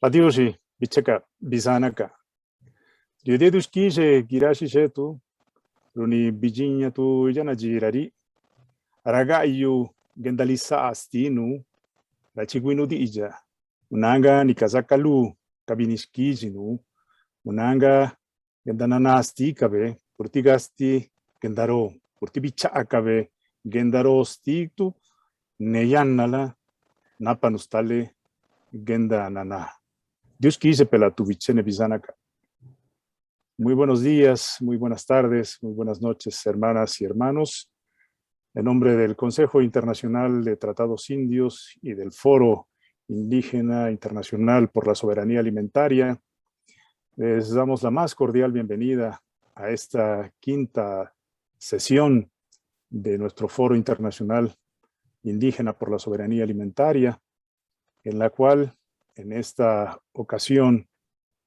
Adiushi, bicheka, bisanaka. Diededush kije, girashi shetu, runi bijinya tu jana jirari. Ragayu, gendalisa astinu, la chiguinu di ija. Unanga nikazakalu, kabinishkijinu. Unanga gendananasti kabe, purtigasti gendaro, purtibicha akabe, gendaro stitu, neyanala, napanustale, genda nana. Dios quise pela tu bichene bisanaka. Muy buenos días, muy buenas tardes, muy buenas noches, hermanas y hermanos. En nombre del Consejo Internacional de Tratados Indios y del Foro Indígena Internacional por la Soberanía Alimentaria, les damos la más cordial bienvenida a esta quinta sesión de nuestro Foro Internacional Indígena por la Soberanía Alimentaria, en la cual, en esta ocasión,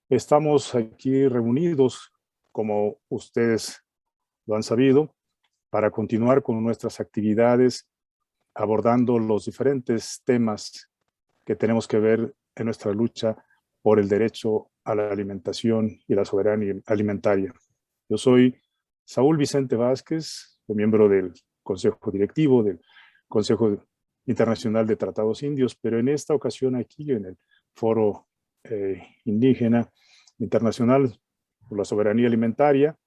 estamos aquí reunidos, como ustedes lo han sabido, para continuar con nuestras actividades abordando los diferentes temas que tenemos que ver en nuestra lucha por el derecho a la alimentación y la soberanía alimentaria. Yo soy Saúl Vicente Vázquez, miembro del Consejo Directivo del Consejo Internacional de Tratados Indios, pero en esta ocasión aquí en el Foro Indígena Internacional por la Soberanía Alimentaria,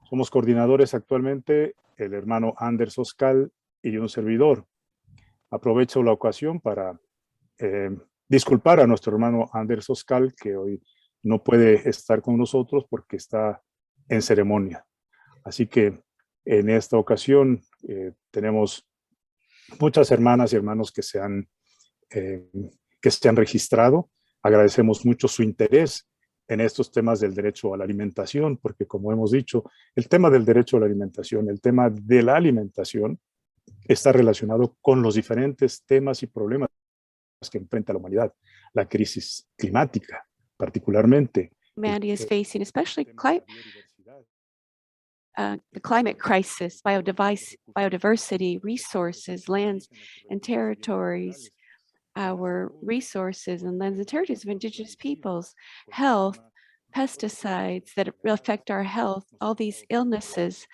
somos coordinadores actualmente el hermano Anders Oskal y un servidor. Aprovecho la ocasión para disculpar a nuestro hermano Anders Oskal, que hoy no puede estar con nosotros porque está en ceremonia. Así que en esta ocasión tenemos muchas hermanas y hermanos que se han registrado. Agradecemos mucho su interés en estos temas del derecho a la alimentación, porque como hemos dicho, el tema del derecho a la alimentación, el tema de la alimentación, está relacionado con los diferentes temas y problemas que enfrenta la humanidad. La crisis climática, particularmente. Humanity is facing, especially the climate crisis, biodiversity, resources, lands and territories, our resources and lands and territories of indigenous peoples, health, pesticides that affect our health, all these illnesses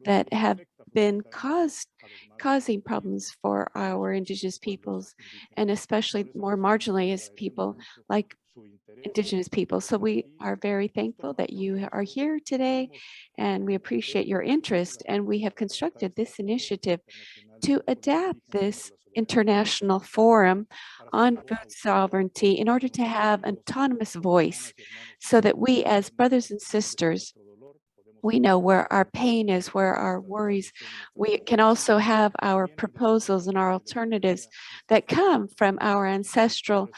that have been causing problems for our indigenous peoples, and especially more marginalized people like indigenous people. So we are very thankful that you are here today, and we appreciate your interest, and we have constructed this initiative to adapt this international forum on food sovereignty in order to have an autonomous voice so that we as brothers and sisters, we know where our pain is, where our worries, we can also have our proposals and our alternatives that come from our ancestral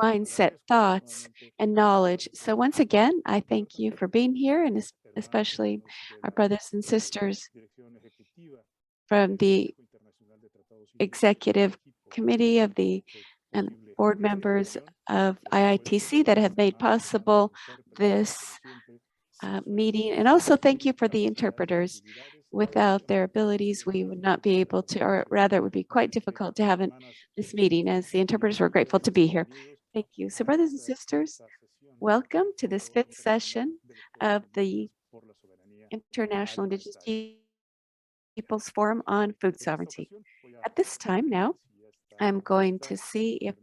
mindset, thoughts, and knowledge. So once again, I thank you for being here, and especially our brothers and sisters from the executive committee of the and board members of IITC that have made possible this meeting. And also thank you for the interpreters. Without their abilities, we would not be able to, or rather it would be quite difficult to have this meeting, as the interpreters were grateful to be here. Thank you. So brothers and sisters, welcome to this 5th session of the International Indigenous Peoples Forum on Food Sovereignty. At this time now, I'm going to see if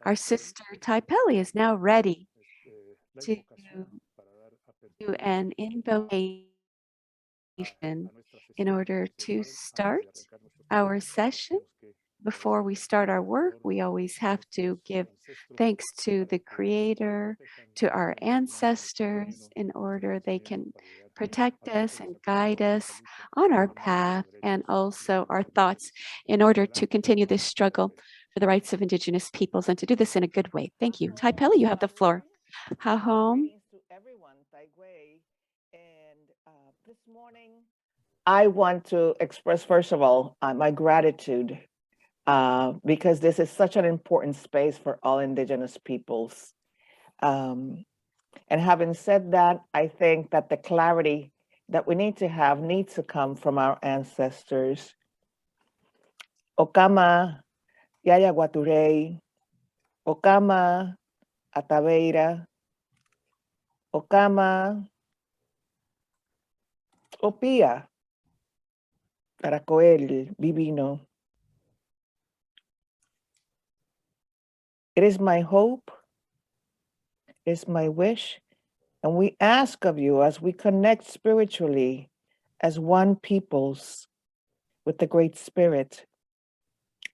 our sister Taipeli is now ready to do an invocation in order to start our session. Before we start our work, we always have to give thanks to the Creator, to our ancestors, in order they can protect us and guide us on our path, and also our thoughts in order to continue this struggle for the rights of indigenous peoples and to do this in a good way. Thank you. Taipeli, you have the floor. Hahom. This morning, I want to express, first of all, my gratitude because this is such an important space for all indigenous peoples. And having said that, I think that the clarity that we need to have needs to come from our ancestors. Okama, Yaya Guaturei, Okama, Ataveira, Okama, Opia, Aracoel, Vivino. It is my hope, it is my wish, and we ask of you as we connect spiritually as one peoples with the Great Spirit,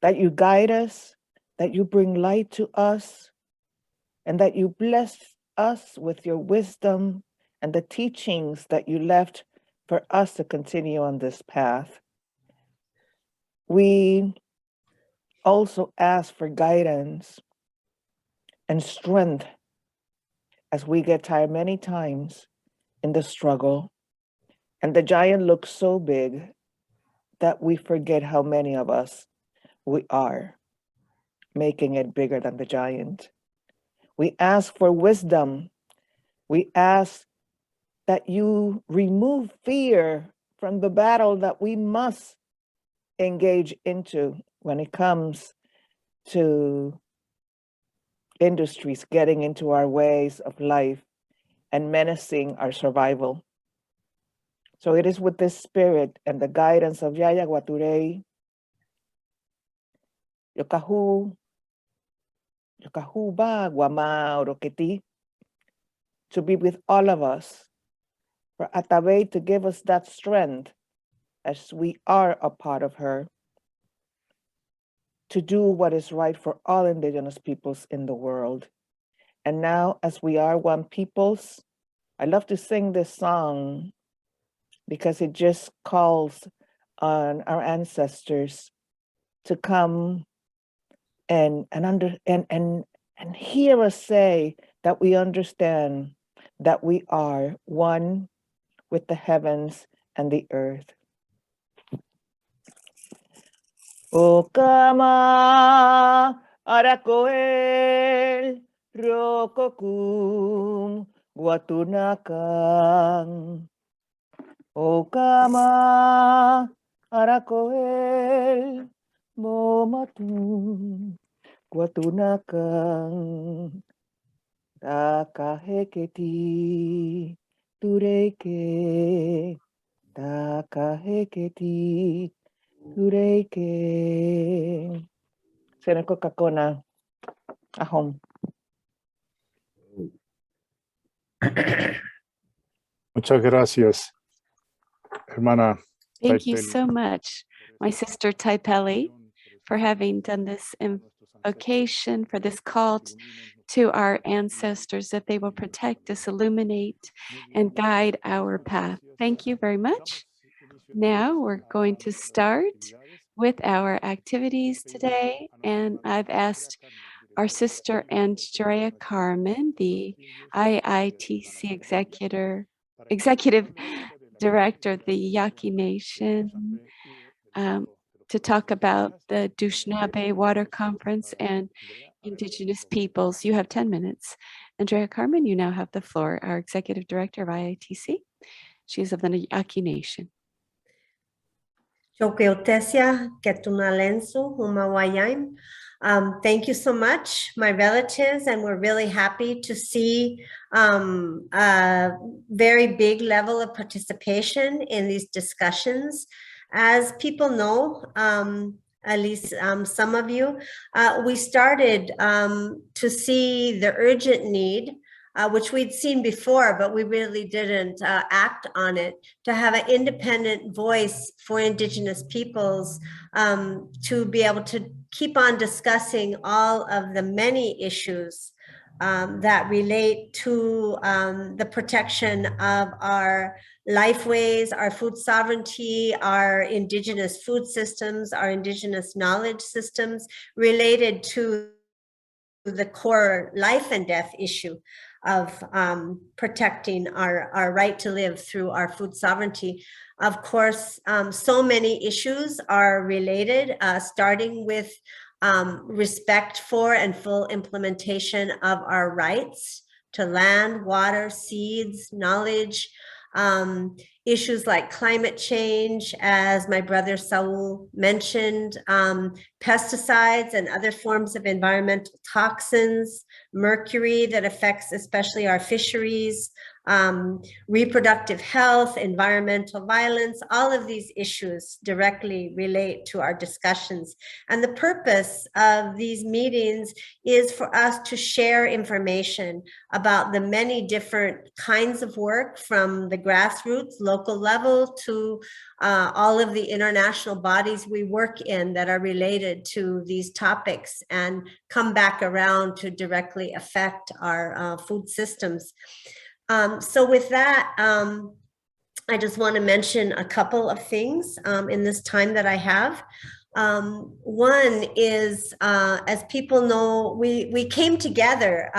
that you guide us, that you bring light to us, and that you bless us with your wisdom and the teachings that you left for us to continue on this path. We also ask for guidance and strength as we get tired many times in the struggle. And the giant looks so big that we forget how many of us we are, making it bigger than the giant. We ask for wisdom. We ask that you remove fear from the battle that we must engage into when it comes to industries getting into our ways of life and menacing our survival. So it is with this spirit and the guidance of Yaya Guaturei, Yokahu, Yokahuba, Guama, Oroketi, to be with all of us, for Atabe to give us that strength as we are a part of her, to do what is right for all Indigenous peoples in the world. And now, as we are one peoples, I love to sing this song because it just calls on our ancestors to come and hear us say that we understand that we are one with the heavens and the earth. Okama arakoel rokokum guatunakang. Okama arakoel momatum guatunakang. Takaheketi tureke, takaheketi tureke. Seneko kakona ahom. Muchas gracias, hermana. Thank you Taipei. so much, my sister Taipeli, for having done this invocation, for this call to our ancestors, that they will protect us, illuminate, and guide our path. Thank you very much. Now we're going to start with our activities today, and I've asked our sister Andrea Carmen, the IITC Executive Director of the Yaqui Nation, to talk about the Dushanbe Water Conference and Indigenous Peoples. You have 10 minutes. Andrea Carmen, you now have the floor, our Executive Director of IITC. She is of the Yaqui Nation. Thank you so much, my relatives, and we're really happy to see a very big level of participation in these discussions. As people know, at least some of you, we started to see the urgent need, which we'd seen before, but we really didn't act on it, to have an independent voice for Indigenous peoples to be able to keep on discussing all of the many issues that relate to the protection of our lifeways, our food sovereignty, our Indigenous food systems, our Indigenous knowledge systems, related to the core life and death issue of protecting our right to live through our food sovereignty. Of course, so many issues are related, starting with respect for and full implementation of our rights to land, water, seeds, knowledge, Issues like climate change, as my brother Saul mentioned, pesticides and other forms of environmental toxins, mercury that affects especially our fisheries, reproductive health, environmental violence. All of these issues directly relate to our discussions. And the purpose of these meetings is for us to share information about the many different kinds of work, from the grassroots, local level, to all of the international bodies we work in that are related to these topics, and come back around to directly affect our food systems. So with that, I just want to mention a couple of things in this time that I have. One is, as people know, we came together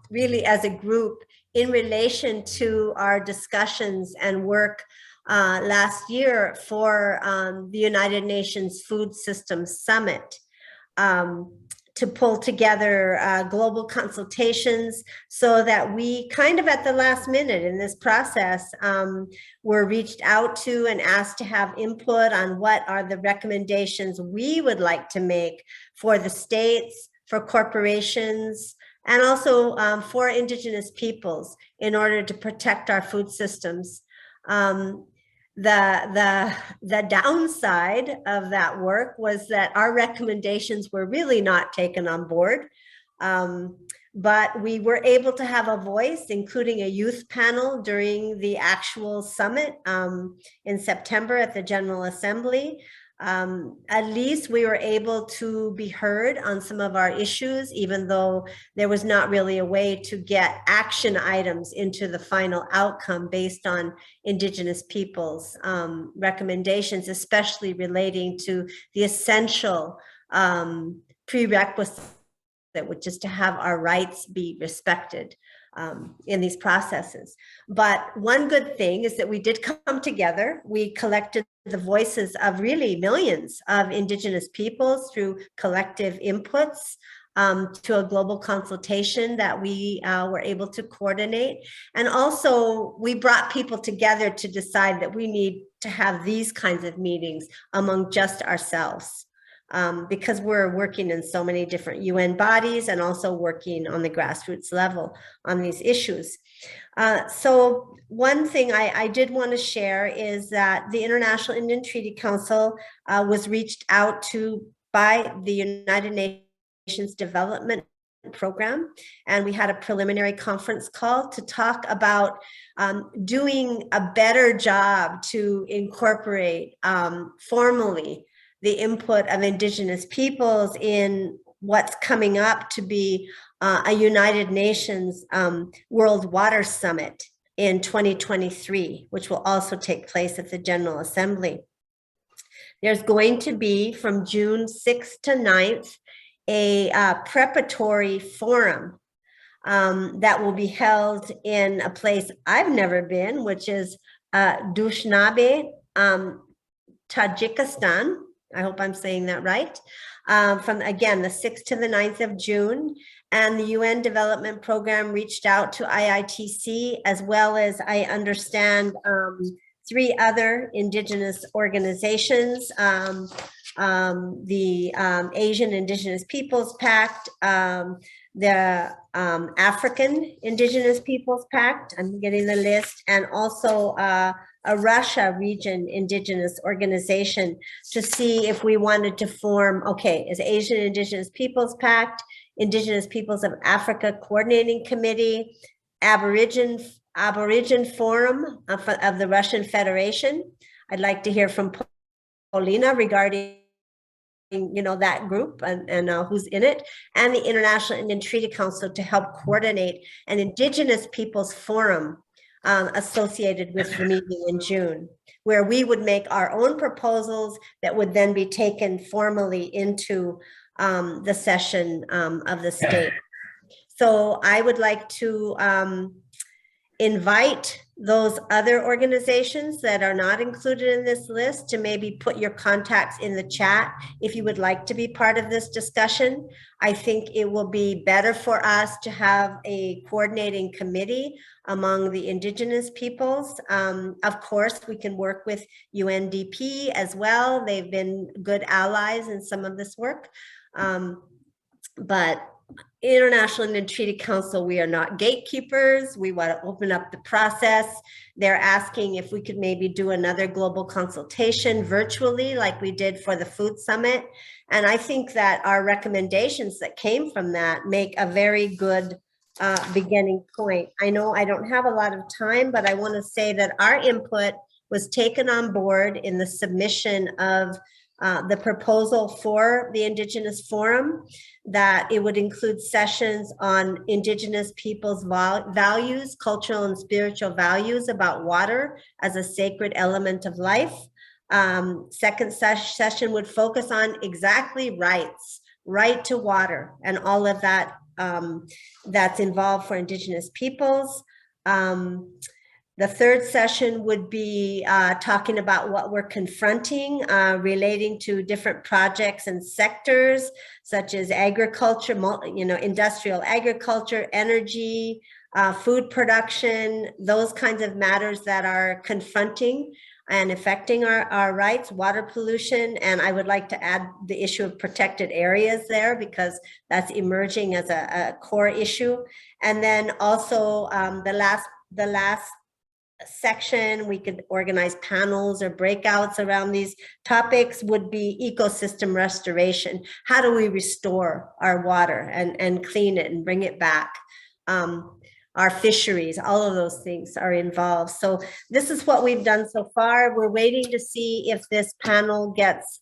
really as a group in relation to our discussions and work last year for the United Nations Food Systems Summit, to pull together global consultations, so that we kind of at the last minute in this process were reached out to and asked to have input on what are the recommendations we would like to make for the states, for corporations, and also for Indigenous peoples in order to protect our food systems. The downside of that work was that our recommendations were really not taken on board, but we were able to have a voice, including a youth panel during the actual summit in September at the General Assembly. At least we were able to be heard on some of our issues, even though there was not really a way to get action items into the final outcome based on Indigenous peoples' recommendations, especially relating to the essential prerequisite, which is to have our rights be respected in these processes. But one good thing is that we did come together. We collected the voices of really millions of Indigenous peoples through collective inputs to a global consultation that we were able to coordinate. And also we brought people together to decide that we need to have these kinds of meetings among just ourselves. Because we're working in so many different UN bodies and also working on the grassroots level on these issues. So one thing I did want to share is that the International Indian Treaty Council was reached out to by the United Nations Development Program, and we had a preliminary conference call to talk about doing a better job to incorporate formally the input of Indigenous peoples in what's coming up to be a United Nations World Water Summit in 2023, which will also take place at the General Assembly. There's going to be, from June 6th to 9th, a preparatory forum that will be held in a place I've never been, which is Dushanbe, Tajikistan. I hope I'm saying that right. From, again, the 6th to the 9th of June. And the UN Development Program reached out to IITC, as well as, I understand, 3 other Indigenous organizations, the Asian Indigenous Peoples Pact, the African Indigenous Peoples Pact, I'm getting the list, and also a Russia region Indigenous organization, to see if we wanted to form, okay, is Asian Indigenous Peoples Pact, Indigenous Peoples of Africa Coordinating Committee, Aboriginal Forum of the Russian Federation. I'd like to hear from Paulina regarding, you know, that group and who's in it, and the International Indian Treaty Council to help coordinate an Indigenous Peoples Forum associated with the meeting in June, where we would make our own proposals that would then be taken formally into the session of the state. So I would like to invite those other organizations that are not included in this list to maybe put your contacts in the chat if you would like to be part of this discussion. I think it will be better for us to have a coordinating committee among the indigenous peoples. Of course, we can work with UNDP as well. They've been good allies in some of this work. But International Indian Treaty Council, we are not gatekeepers. We want to open up the process. They're asking if we could maybe do another global consultation virtually like we did for the Food Summit. And I think that our recommendations that came from that make a very good beginning point. I know I don't have a lot of time, but I want to say that our input was taken on board in the submission of the proposal for the Indigenous Forum, that it would include sessions on Indigenous peoples' values, cultural and spiritual values about water as a sacred element of life. Second session would focus on exactly rights, right to water, and all of that that's involved for Indigenous peoples. The third session would be talking about what we're confronting relating to different projects and sectors, such as agriculture, industrial agriculture, energy, food production, those kinds of matters that are confronting and affecting our rights, water pollution. And I would like to add the issue of protected areas there, because that's emerging as a core issue. And then also the last section, we could organize panels or breakouts around these topics, would be ecosystem restoration. How do we restore our water and clean it and bring it back? Our fisheries, all of those things are involved. So this is what we've done so far. We're waiting to see if this panel gets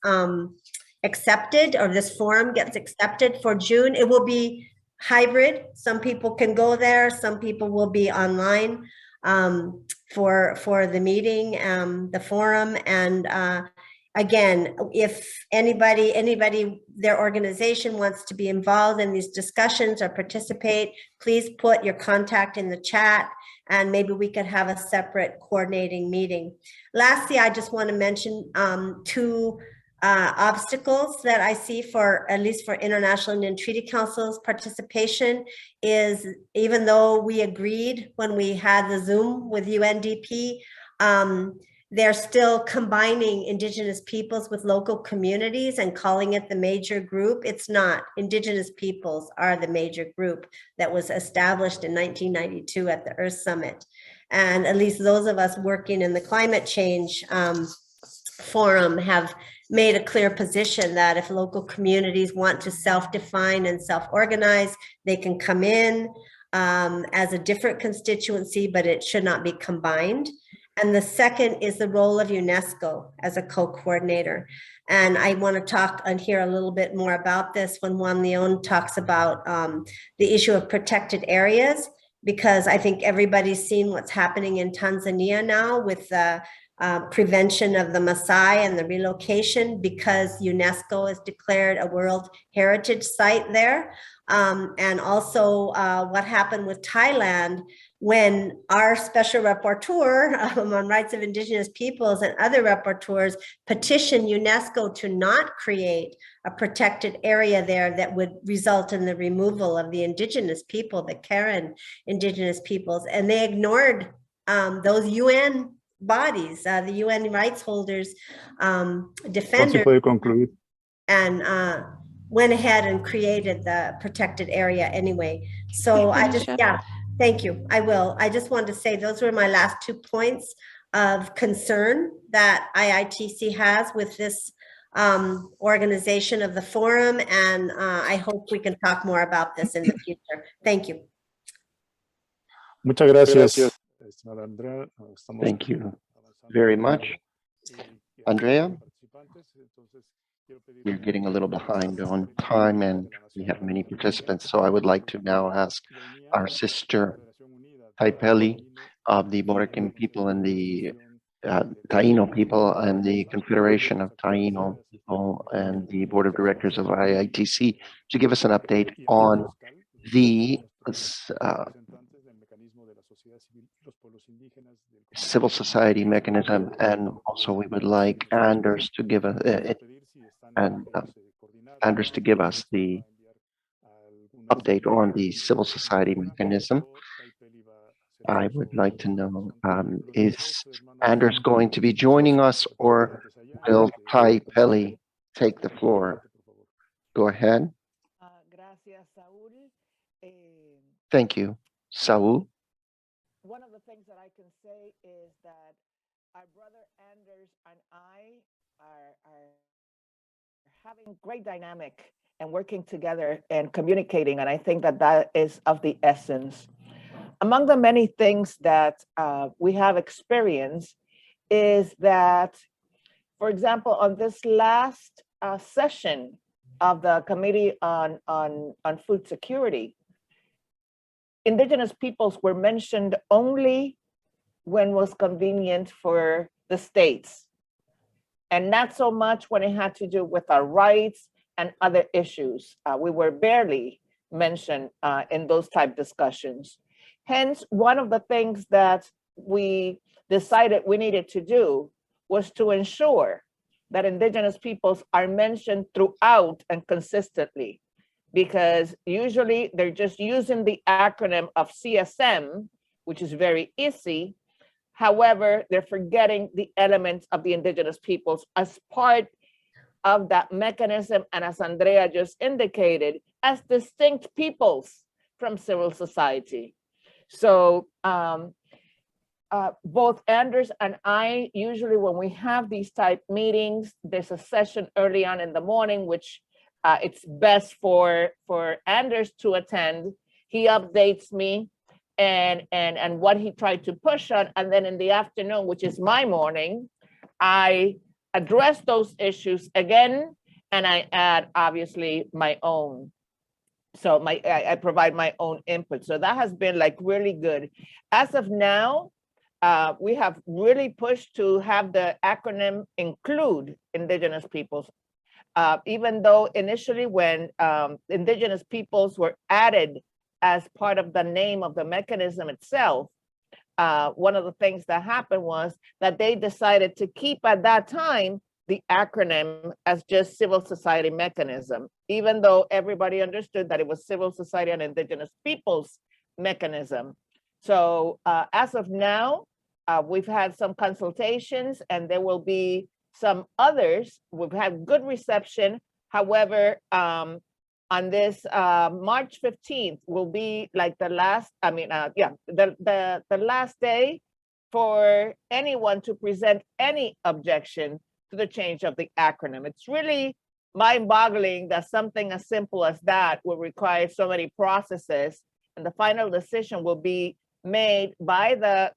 accepted, or this forum gets accepted for June. It will be hybrid. Some people can go there, some people will be online for the meeting, the forum. And again, if anybody, their organization wants to be involved in these discussions or participate, please put your contact in the chat, and maybe we could have a separate coordinating meeting. Lastly, I just want to mention two obstacles that I see for, at least for International Indian Treaty Council's participation, is even though we agreed when we had the Zoom with UNDP, they're still combining Indigenous peoples with local communities and calling it the major group. It's not. Indigenous peoples are the major group that was established in 1992 at the Earth Summit. And at least those of us working in the climate change forum have made a clear position that if local communities want to self-define and self-organize, they can come in as a different constituency, but it should not be combined. And the second is the role of UNESCO as a co-coordinator. And I want to talk and hear a little bit more about this when Juan Leon talks about the issue of protected areas, because I think everybody's seen what's happening in Tanzania now with the prevention of the Maasai and the relocation, because UNESCO has declared a World Heritage Site there. And also what happened with Thailand when our special rapporteur on rights of Indigenous peoples and other rapporteurs petitioned UNESCO to not create a protected area there that would result in the removal of the Indigenous people, the Karen Indigenous peoples. And they ignored those UN bodies, the UN rights holders, defenders, and went ahead and created the protected area anyway. So I just, yeah, thank you. I will. I just wanted to say those were my last 2 points of concern that IITC has with this organization of the forum. And I hope we can talk more about this in the future. Thank you. Muchas gracias. Thank you very much, Andrea. We're getting a little behind on time and we have many participants. So I would like to now ask our sister Taipeli of the Boricua people and the Taino people and the Confederation of Taino people and the Board of Directors of IITC to give us an update on the civil society mechanism, and also we would like Anders to give us Anders to give us the update on the civil society mechanism. I would like to know, is Anders going to be joining us, or will Tai Peli take the floor? Go ahead. Gracias, Saul. Thank you, Saul. One of the things that I can say is that our brother Anders and I are having great dynamic and working together and communicating, and I think that that is of the essence. Among the many things that we have experienced is that, for example, on this last session of the Committee on Food Security, Indigenous peoples were mentioned only when was convenient for the states, and not so much when it had to do with our rights and other issues. We were barely mentioned in those type discussions. Hence, one of the things that we decided we needed to do was to ensure that Indigenous peoples are mentioned throughout and consistently, because usually they're just using the acronym of CSM, which is very easy. However, they're forgetting the elements of the Indigenous peoples as part of that mechanism, and as Andrea just indicated, as distinct peoples from civil society. So both Anders and I, usually when we have these type meetings, there's a session early on in the morning, which it's best for Anders to attend. He updates me and what he tried to push on. And then in the afternoon, which is my morning, I address those issues again, and I add obviously my own. So I provide my own input. So that has been like really good. As of now, we have really pushed to have the acronym include Indigenous peoples. Even though initially when Indigenous peoples were added as part of the name of the mechanism itself, one of the things that happened was that they decided to keep at that time the acronym as just civil society mechanism, even though everybody understood that it was civil society and Indigenous peoples mechanism. So as of now, we've had some consultations, and there will be some others. We've had good reception. However, on this March 15th will be like the last, the last day for anyone to present any objection to the change of the acronym. It's really mind-boggling that something as simple as that will require so many processes, and the final decision will be made by the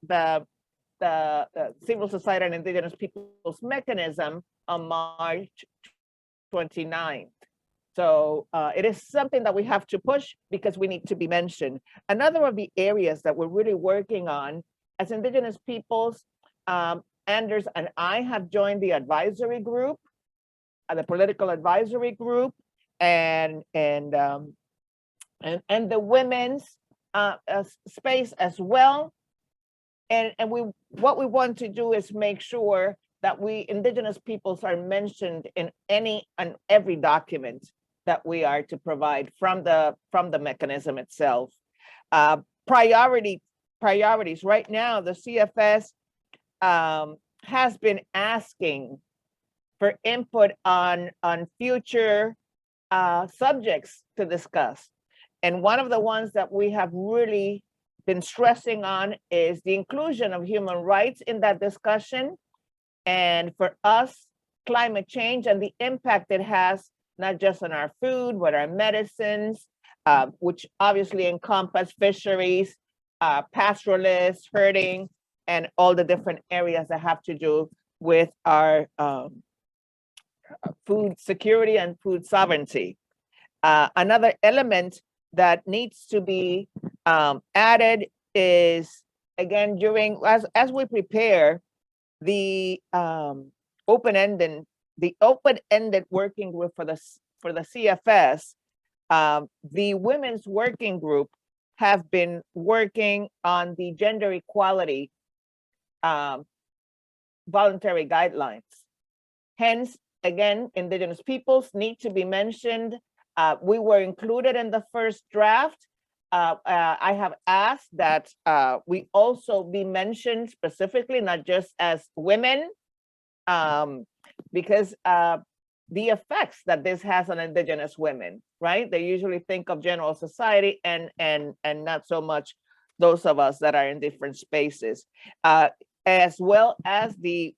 Civil Society and Indigenous Peoples mechanism on March 29th. So it is something that we have to push because we need to be mentioned. Another of the areas that we're really working on as Indigenous peoples, Anders and I have joined the advisory group, the political advisory group, and the women's space as well. And what we want to do is make sure that we Indigenous peoples are mentioned in any and every document that we are to provide from the mechanism itself. Priorities right now, the CFS has been asking for input on future subjects to discuss. And one of the ones that we have really been stressing on is the inclusion of human rights in that discussion. And for us, climate change and the impact it has, not just on our food, but our medicines, which obviously encompass fisheries, pastoralists, herding, and all the different areas that have to do with our food security and food sovereignty. Another element that needs to be added is, again, during as we prepare the open-ended working group for the CFS, the women's working group have been working on the gender equality voluntary guidelines. Hence, again, Indigenous peoples need to be mentioned. We were included in the first draft. I have asked that we also be mentioned specifically, not just as women, because the effects that this has on Indigenous women, right? They usually think of general society and not so much those of us that are in different spaces, as well as the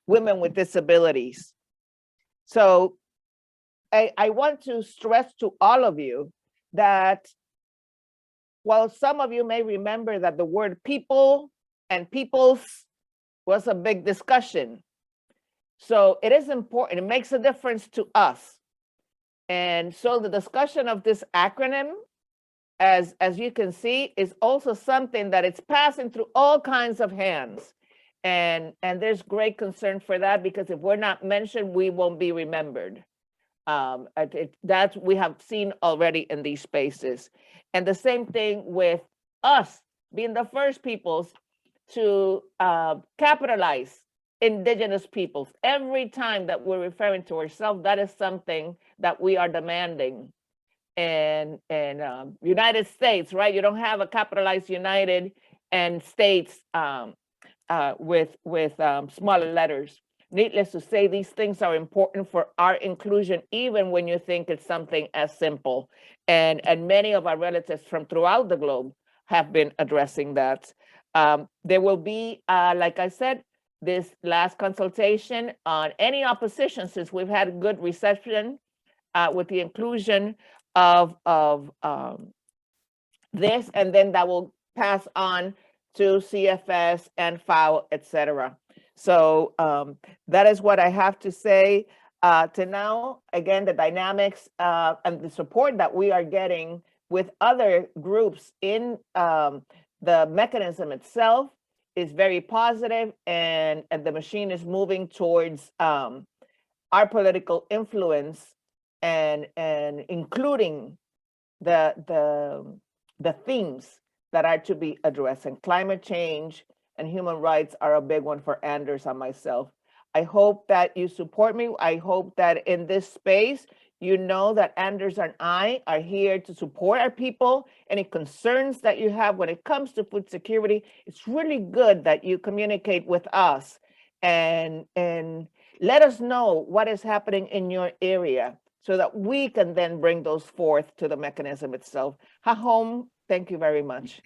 women with disabilities. So I want to stress to all of you that while some of you may remember that the word people and peoples was a big discussion, so it is important, it makes a difference to us. And so the discussion of this acronym, as you can see, is also something that it's passing through all kinds of hands. And there's great concern for that, because if we're not mentioned, we won't be remembered. That we have seen already in these spaces. And the same thing with us being the first peoples to capitalize Indigenous peoples. Every time that we're referring to ourselves, that is something that we are demanding. And United States, right? You don't have a capitalized United and States with smaller letters. Needless to say, these things are important for our inclusion, even when you think it's something as simple. And many of our relatives from throughout the globe have been addressing that. There will be, like I said, this last consultation on any opposition, since we've had good reception with the inclusion of this, and then that will pass on to CFS and FAO, et cetera. So that is what I have to say to now. Again, the dynamics and the support that we are getting with other groups in the mechanism itself is very positive, and the machine is moving towards our political influence and including the themes that are to be addressed. And climate change and human rights are a big one for Anders and myself. I hope that you support me. I hope that in this space, you know that Anders and I are here to support our people. Any concerns that you have when it comes to food security, it's really good that you communicate with us and let us know what is happening in your area so that we can then bring those forth to the mechanism itself. Hahom, thank you very much.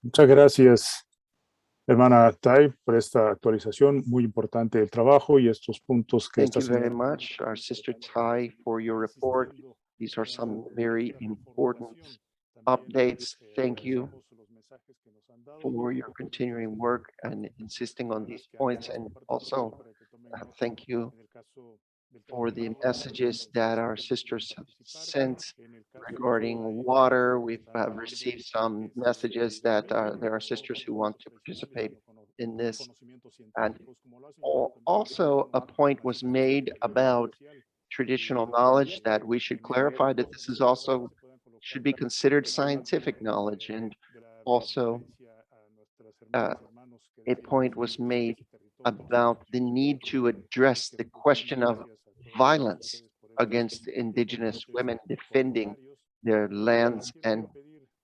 Muchas gracias, hermana Tai, por esta actualización muy importante del trabajo y estos puntos que Thank esta you very señora. much, our sister Tai, for your report. These are some very important updates. Thank you for your continuing work and insisting on these points. And also, thank you for the messages that our sisters have sent regarding water. We've received some messages that there are sisters who want to participate in this. And also a point was made about traditional knowledge, that we should clarify that this is also should be considered scientific knowledge. And also a point was made about the need to address the question of violence against Indigenous women defending their lands and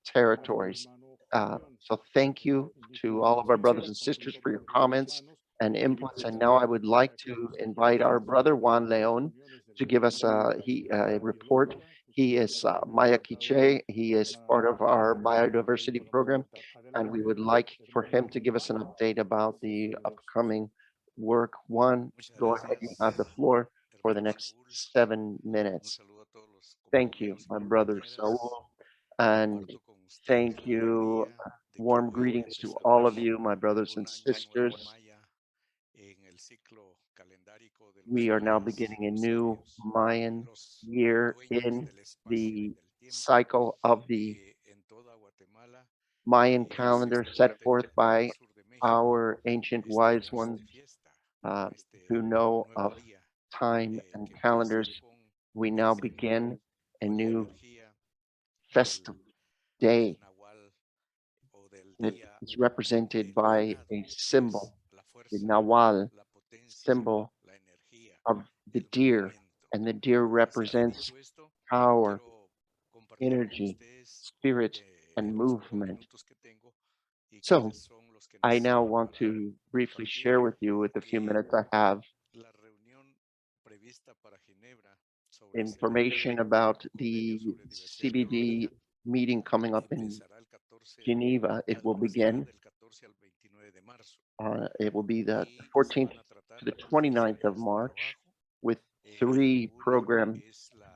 territories. So thank you to all of our brothers and sisters for your comments and inputs. And now I would like to invite our brother Juan Leon to give us a report. He is Maya Quiche. He is part of our biodiversity program, and we would like for him to give us an update about the upcoming work. Juan, go ahead, you have the floor for the next 7 minutes. Thank you, my brother Saul, and thank you. Warm greetings to all of you, my brothers and sisters. We are now beginning a new Mayan year in the cycle of the Mayan calendar set forth by our ancient wise ones. who know of time and calendars, we now begin a new festive day that is represented by a symbol, the Nawal, symbol of the deer, and the deer represents power, energy, spirit, and movement. So I now want to briefly share with you, with the few minutes I have, information about the CBD meeting coming up in Geneva. It will begin. It will be the 14th to the 29th of March, with 3 program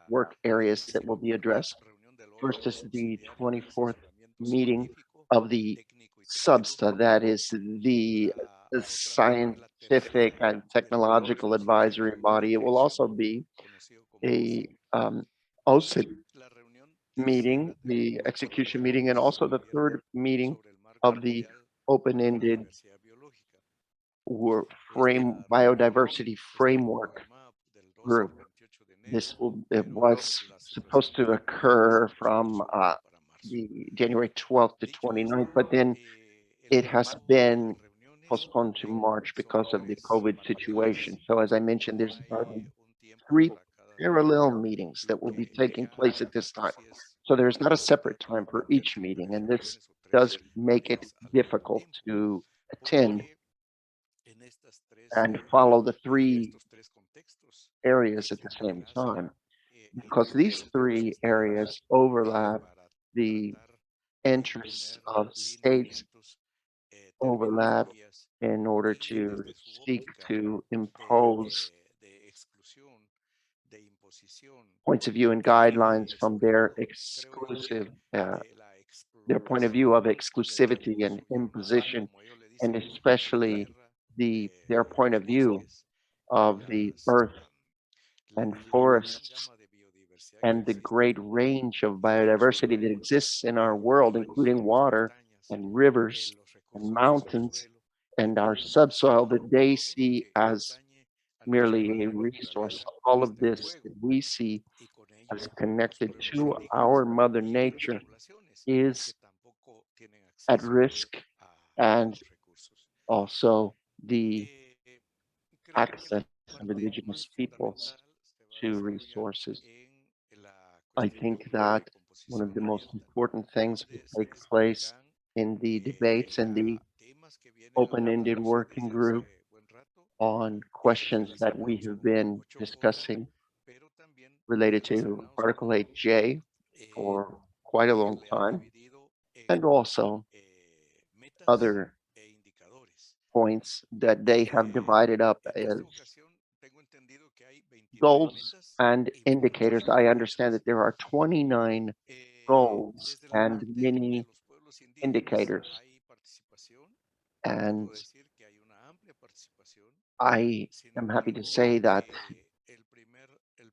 work areas that will be addressed. First is the 24th meeting of the SUBSTA, that is the scientific and technological advisory body. It will also be a OSID meeting, the execution meeting, and also the 3rd meeting of the open-ended biodiversity framework group. It was supposed to occur from the January 12th to 29th, but then it has been postponed to March because of the COVID situation. So as I mentioned, there's about 3 parallel meetings that will be taking place at this time. So there's not a separate time for each meeting, and this does make it difficult to attend and follow the 3 areas at the same time, because these 3 areas overlap. The interests of states overlap in order to seek to impose points of view and guidelines from their their point of view of exclusivity and imposition, and especially their point of view of the earth and forests and the great range of biodiversity that exists in our world, including water and rivers and mountains and our subsoil that they see as merely a resource. All of this that we see as connected to our Mother Nature is at risk, and also the access of indigenous peoples to resources. I think that one of the most important things will take place in the debates and the open-ended working group on questions that we have been discussing related to Article 8J for quite a long time, and also other points that they have divided up as goals and indicators. I understand that there are 29 goals and many indicators, and I am happy to say that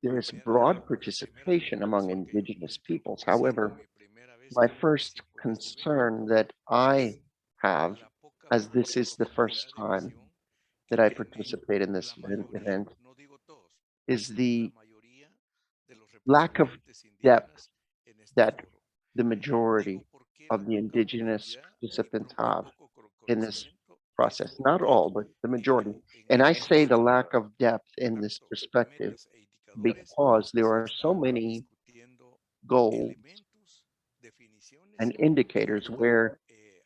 there is broad participation among indigenous peoples. However, my first concern that I have, as this is the first time that I participate in this event, is the lack of depth that the majority of the indigenous participants have in this process. Not all, but the majority. And I say the lack of depth in this perspective because there are so many goals and indicators where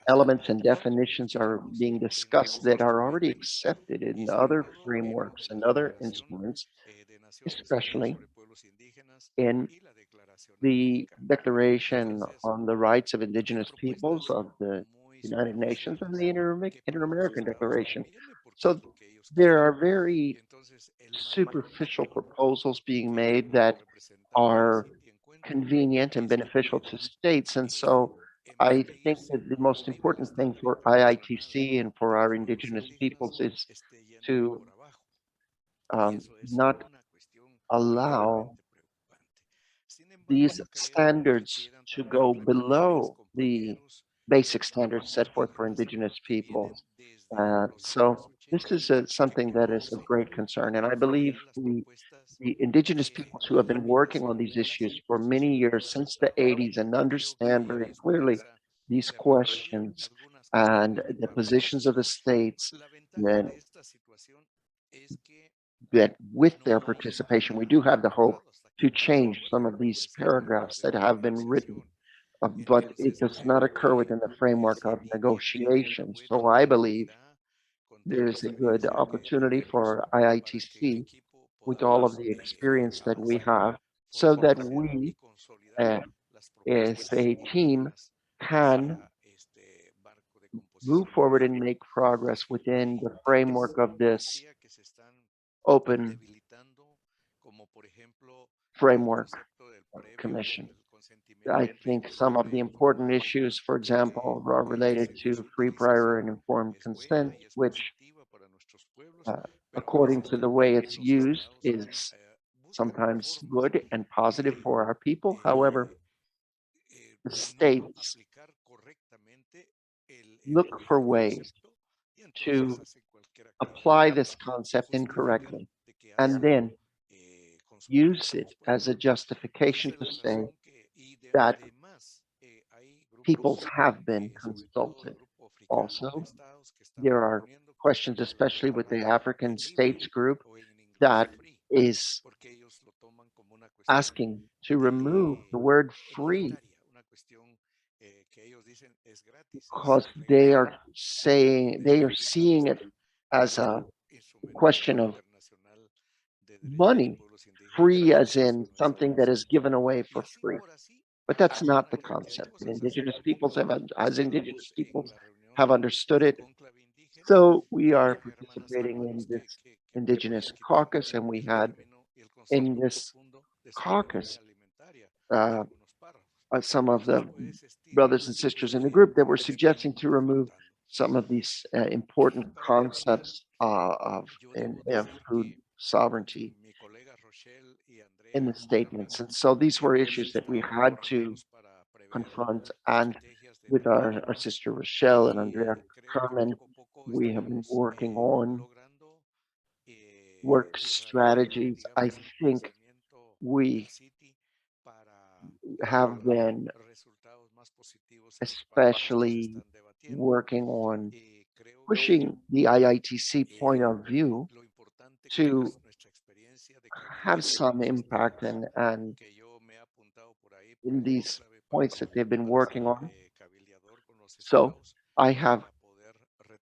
elements and definitions are being discussed that are already accepted in other frameworks and other instruments, especially in the Declaration on the Rights of Indigenous Peoples of the United Nations and the Inter-American Declaration. So there are very superficial proposals being made that are convenient and beneficial to states. And so I think that the most important thing for IITC and for our indigenous peoples is to not allow these standards to go below the basic standards set forth for indigenous peoples. So This is something that is of great concern, and I believe the indigenous peoples who have been working on these issues for many years, since the 80s, and understand very clearly these questions and the positions of the states, that, that with their participation, we do have the hope to change some of these paragraphs that have been written, but it does not occur within the framework of negotiations. So I believe there is a good opportunity for IITC, with all of the experience that we have, so that we, as a team, can move forward and make progress within the framework of this open framework commission. I think some of the important issues, for example, are related to free, prior, and informed consent, which, according to the way it's used, is sometimes good and positive for our people. However, the states look for ways to apply this concept incorrectly and then use it as a justification to say that peoples have been consulted. Also, there are questions, especially with the African states group, that is asking to remove the word free, because they are seeing it as a question of money, free as in something that is given away for free. But that's not the concept. Indigenous peoples have understood it. So we are participating in this Indigenous caucus, and we had in this caucus some of the brothers and sisters in the group that were suggesting to remove some of these important concepts of food sovereignty in the statements. And so these were issues that we had to confront. And with our sister Rochelle and Andrea Carmen, we have been working on work strategies. I think we have been especially working on pushing the IITC point of view to have some impact and in these points that they've been working on. So I have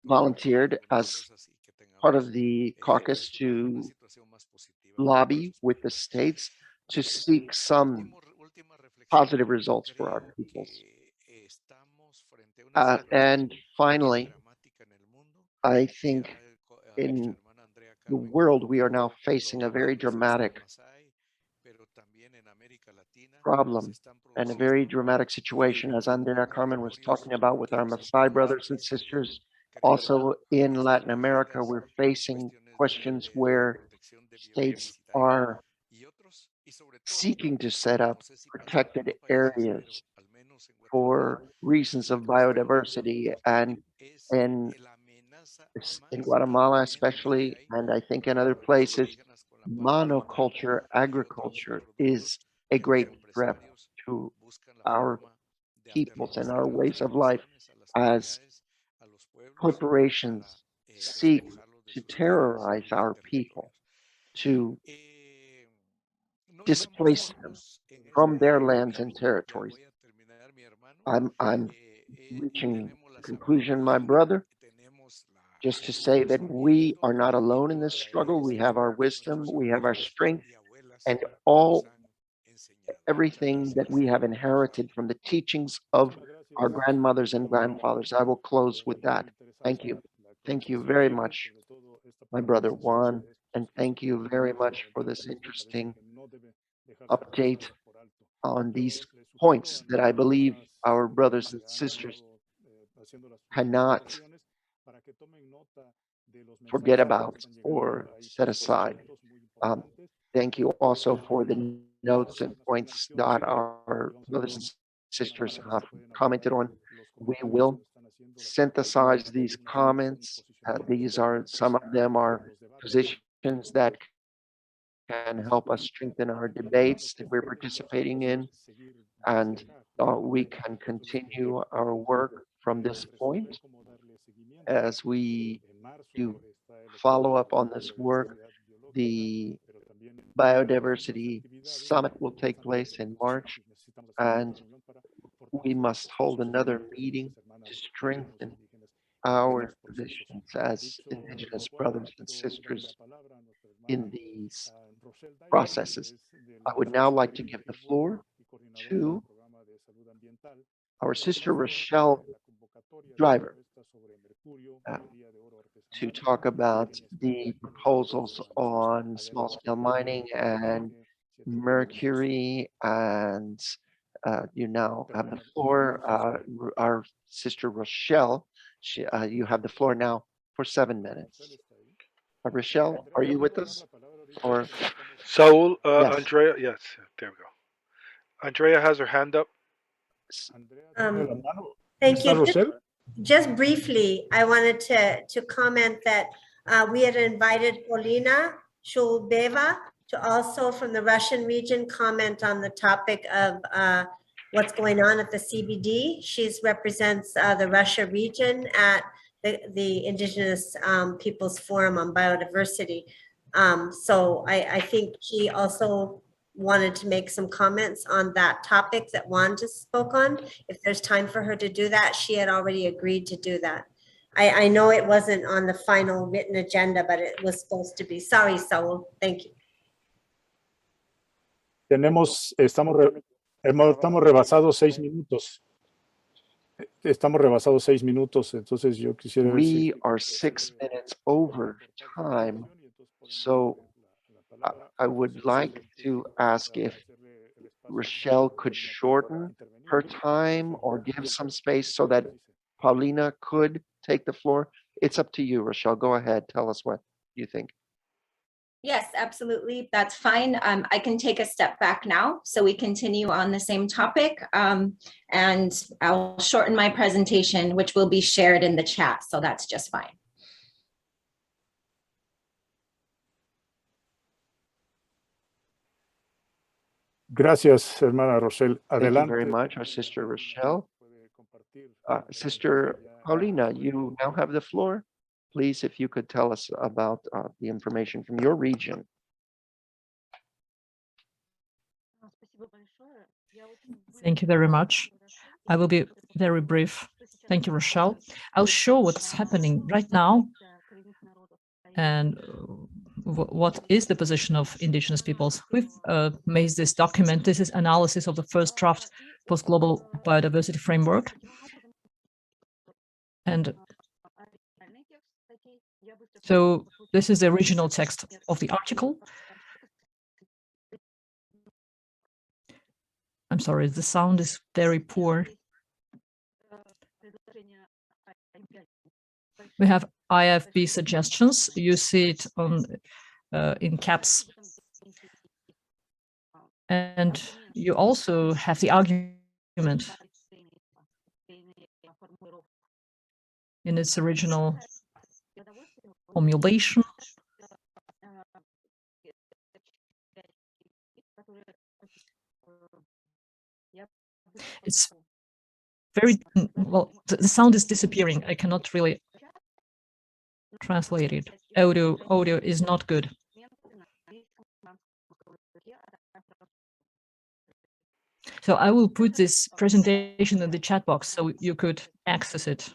volunteered as part of the caucus to lobby with the states to seek some positive results for our peoples. And finally, I think in the world, we are now facing a very dramatic problem and a very dramatic situation, as Andrea Carmen was talking about with our Maasai brothers and sisters. Also in Latin America, we're facing questions where states are seeking to set up protected areas for reasons of biodiversity, and in Guatemala especially, and I think in other places, monoculture agriculture is a great threat to our peoples and our ways of life, as corporations seek to terrorize our people, to displace them from their lands and territories. I'm reaching a conclusion, my brother, just to say that we are not alone in this struggle. We have our wisdom, we have our strength, and everything that we have inherited from the teachings of our grandmothers and grandfathers. I will close with that. Thank you. Thank you very much, my brother Juan, and thank you very much for this interesting update on these points that I believe our brothers and sisters cannot forget about or set aside. Thank you also for the notes and points that our brothers and sisters have commented on. We will synthesize these comments These are, some of them are positions that can help us strengthen our debates that we're participating in, and we can continue our work from this point as we do follow up on this work. The Biodiversity Summit will take place in March, and we must hold another meeting to strengthen our positions as Indigenous brothers and sisters in these processes. I would now like to give the floor to our sister Rochelle Driver to talk about the proposals on small-scale mining and mercury, and you now have the floor. Our sister Rochelle, you have the floor now for 7 minutes. Rochelle, are you with us? Or Saul, Yes. Andrea, yes, there we go. Andrea has her hand up. Thank you. Rochelle? Just briefly, I wanted to comment that we had invited Polina Shulbeva to also from the Russian region comment on the topic of what's going on at the CBD. She represents the Russia region at the Indigenous Peoples Forum on Biodiversity. So I think she also wanted to make some comments on that topic that Juan just spoke on. If there's time for her to do that, she had already agreed to do that. I know it wasn't on the final written agenda, but it was supposed to be. Sorry, Saul. Thank you. Estamos rebasados 6 minutos. Estamos rebasados 6 minutos, entonces yo quisiera ver si... we are 6 minutes over time, so I would like to ask if Rochelle could shorten her time or give some space so that Paulina could take the floor. It's up to you, Rochelle. Go ahead. Tell us what you think. Yes, absolutely. That's fine. I can take a step back now so we continue on the same topic. And I'll shorten my presentation, which will be shared in the chat. So that's just fine. Gracias, hermana Rochelle. Thank you Adelante. very much, our sister Rochelle. Sister Paulina, you now have the floor. Please, if you could tell us about the information from your region. Thank you very much. I will be very brief. Thank you, Rochelle. I'll show what's happening right now and what is the position of Indigenous peoples. We've made this document. This is analysis of the first draft post-global biodiversity framework. And so this is the original text of the article. I'm sorry, the sound is very poor. We have IFB suggestions. You see it on in caps. And you also have the argument in its original formulation. It's very, well, the sound is disappearing. I cannot really translate it. Audio is not good. So I will put this presentation in the chat box so you could access it.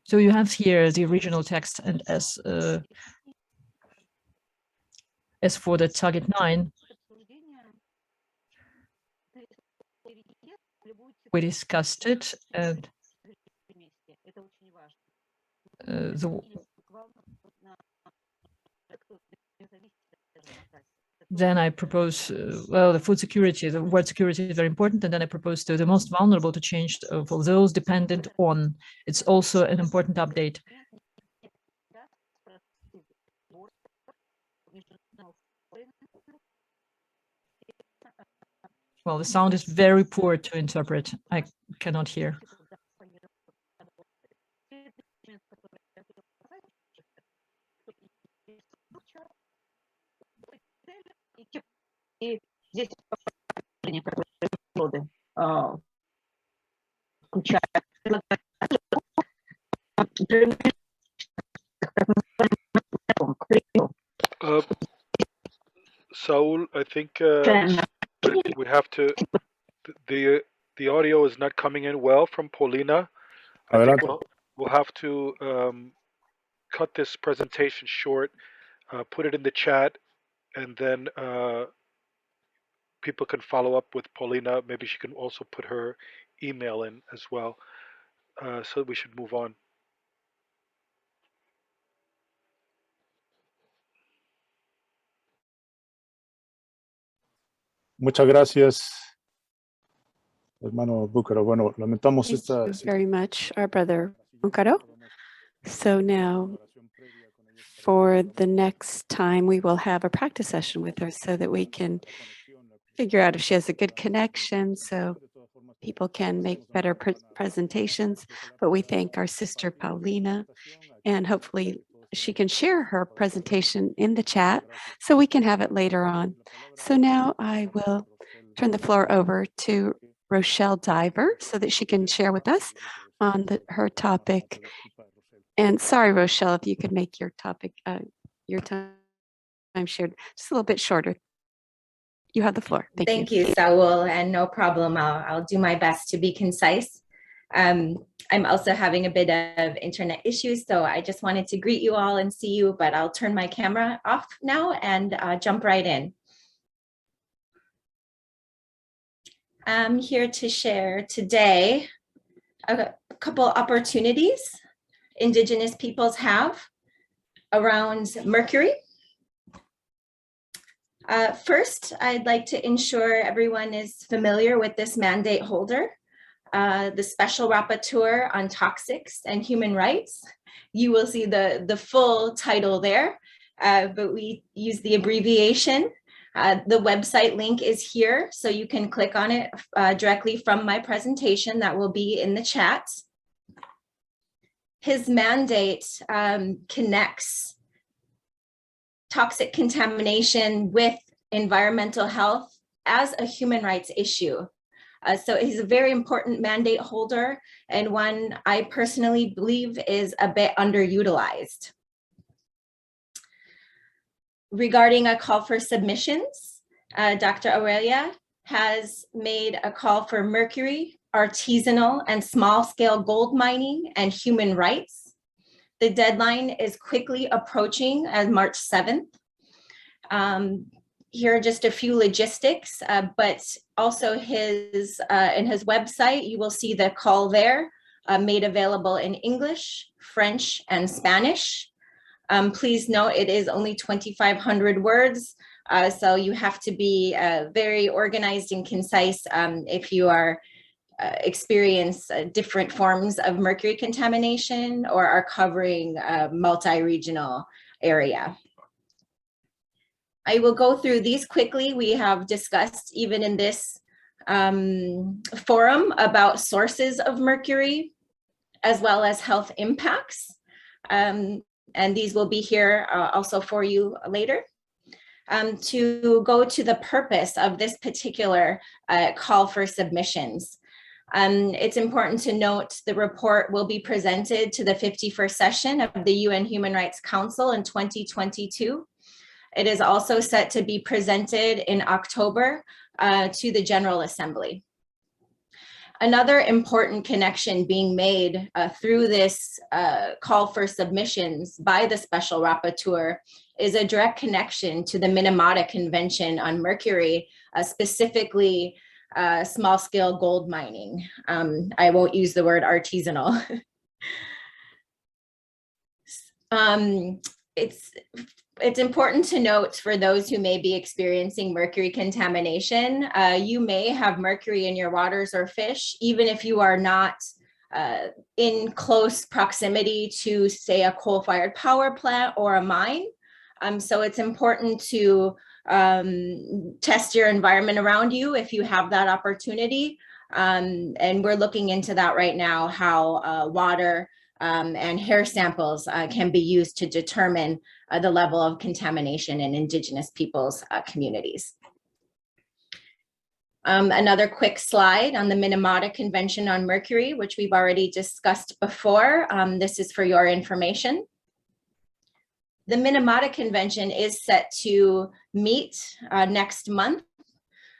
So you have here the original text, and as for the target 9, we discussed it, and then I propose, well, the food security, the word security is very important, and then I propose to the most vulnerable to change for those dependent on. It's also an important update. Well, the sound is very poor to interpret. I cannot hear. Saul, I think we have to. The audio is not coming in well from Paulina. I think Adelante. we'll have to cut this presentation short, put it in the chat, and then people can follow up with Paulina. Maybe she can also put her email in as well. So we should move on. Muchas gracias, hermano Búcaro. Bueno, lamentamos Thank esta you very much, our brother Bucaro. So now, for the next time, we will have a practice session with her so that we can figure out if she has a good connection, so people can make better presentations. But we thank our sister Paulina, and hopefully she can share her presentation in the chat so we can have it later on. So now I will turn the floor over to Rochelle Diver so that she can share with us on her topic. And sorry, Rochelle, if you could make your topic, your time shared just a little bit shorter. You have the floor. Thank you, Saul, and no problem. I'll do my best to be concise. I'm also having a bit of internet issues, so I just wanted to greet you all and see you, but I'll turn my camera off now and jump right in. I'm here to share today a couple opportunities Indigenous peoples have around mercury. First, I'd like to ensure everyone is familiar with this mandate holder, the Special Rapporteur on Toxics and Human Rights. You will see the full title there, but we use the abbreviation. The website link is here, so you can click on it directly from my presentation that will be in the chat. His mandate connects toxic contamination with environmental health as a human rights issue. So he's a very important mandate holder and one I personally believe is a bit underutilized. Regarding a call for submissions, Dr. Aurelia has made a call for mercury, artisanal and small-scale gold mining, and human rights. The deadline is quickly approaching as March 7th. Here are just a few logistics, but also in his website, you will see the call there made available in English, French, and Spanish. Please note it is only 2,500 words, so you have to be very organized and concise if you are experience different forms of mercury contamination or are covering a multi-regional area. I will go through these quickly. We have discussed even in this forum about sources of mercury as well as health impacts. And these will be here also for you later. To go to the purpose of this particular call for submissions. It's important to note the report will be presented to the 51st session of the UN Human Rights Council in 2022. It is also set to be presented in October to the General Assembly. Another important connection being made through this call for submissions by the Special Rapporteur is a direct connection to the Minamata Convention on Mercury, specifically small-scale gold mining. I won't use the word artisanal. It's important to note for those who may be experiencing mercury contamination, you may have mercury in your waters or fish, even if you are not in close proximity to, say, a coal-fired power plant or a mine. So it's important to test your environment around you if you have that opportunity. And we're looking into that right now, how water and hair samples can be used to determine the level of contamination in Indigenous peoples' communities. Another quick slide on the Minamata Convention on Mercury, which we've already discussed before. This is for your information. The Minamata Convention is set to meet next month,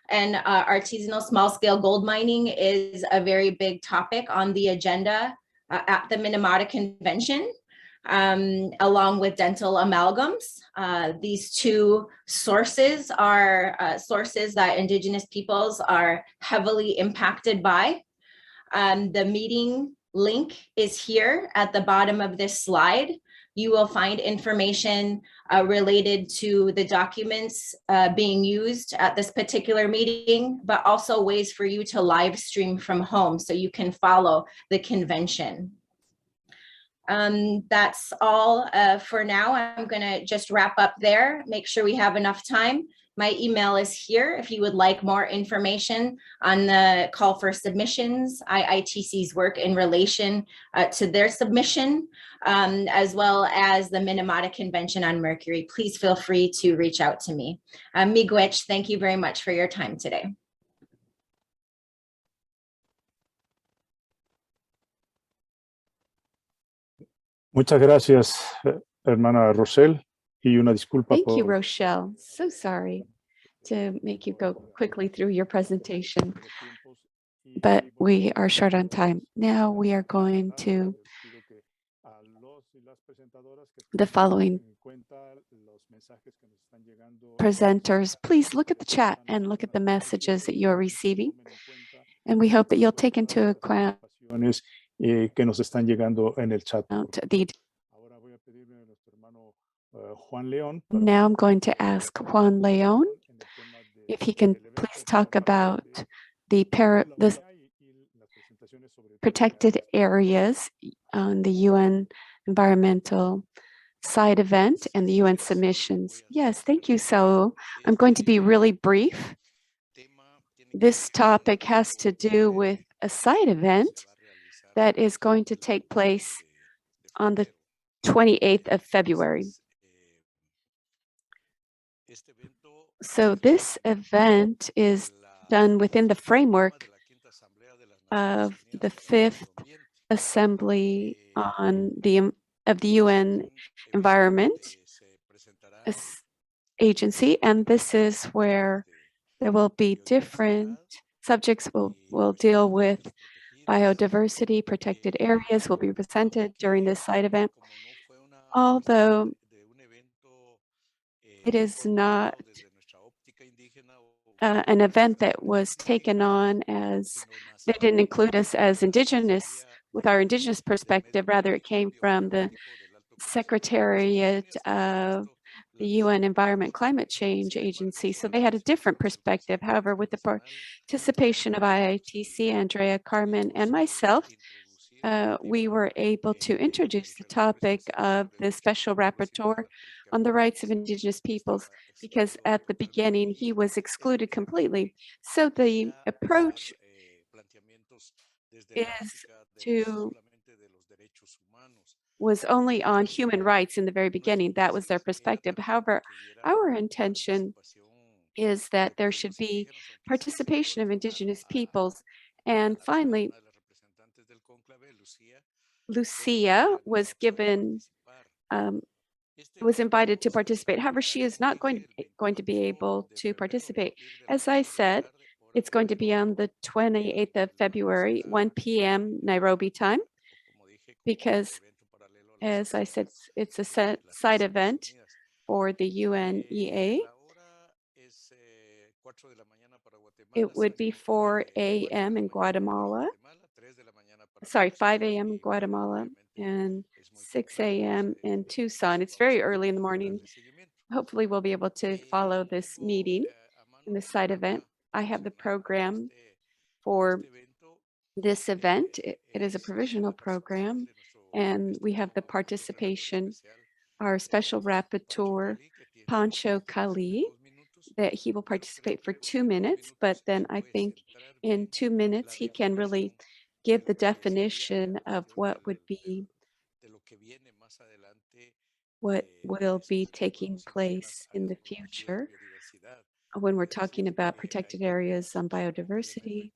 and artisanal small-scale gold mining is a very big topic on the agenda at the Minamata Convention, along with dental amalgams. These two sources are sources that Indigenous peoples are heavily impacted by. The meeting link is here at the bottom of this slide. You will find information related to the documents being used at this particular meeting, but also ways for you to live stream from home so you can follow the convention. That's all for now. I'm gonna just wrap up there, make sure we have enough time. My email is here if you would like more information on the call for submissions, IITC's work in relation to their submission, as well as the Minamata Convention on Mercury. Please feel free to reach out to me. Miigwech, thank you very much for your time today. Muchas gracias, hermana Rochelle. Y una disculpa Thank you, por Rochelle. So sorry to make you go quickly through your presentation, but we are short on time. Now we are going to the following presenters. Please look at the chat and look at the messages that you're receiving. And we hope that you'll take into account que nos están llegando en el chat. the Juan León. Now I'm going to ask Juan León if he can please talk about the protected areas on the UN environmental side event and the UN submissions. Yes, thank you. So I'm going to be really brief. This topic has to do with a side event that is going to take place on the 28th of February. So this event is done within the framework of the 5th Assembly on of the UN Environment Agency, and this is where there will be different subjects. We'll deal with biodiversity, protected areas will be presented during this side event. Although it is not an event that was taken on as, they didn't include us as Indigenous with our Indigenous perspective, rather it came from the Secretariat of the UN Environment Climate Change Agency. So they had a different perspective. However, with the participation of IITC, Andrea, Carmen, and myself, we were able to introduce the topic of the Special Rapporteur on the rights of Indigenous peoples, because at the beginning he was excluded completely. So the approach was only on human rights in the very beginning. That was their perspective. However, our intention is that there should be participation of Indigenous peoples. And finally, Lucia was given, was invited to participate. However, she is not going to be able to participate. As I said, it's going to be on the 28th of February, 1 p.m. Nairobi time, because as I said, it's a side event for the UNEA. It would be 4 a.m. in Guatemala. Sorry, 5 a.m. in Guatemala and 6 a.m. in Tucson. It's very early in the morning. Hopefully we'll be able to follow this meeting in the side event. I have the program for this event. It is a provisional program, and we have the participation, our special rapporteur, Pancho Cali, that he will participate for 2 minutes, but then I think in 2 minutes he can really give the definition of what would be what will be taking place in the future when we're talking about protected areas on biodiversity.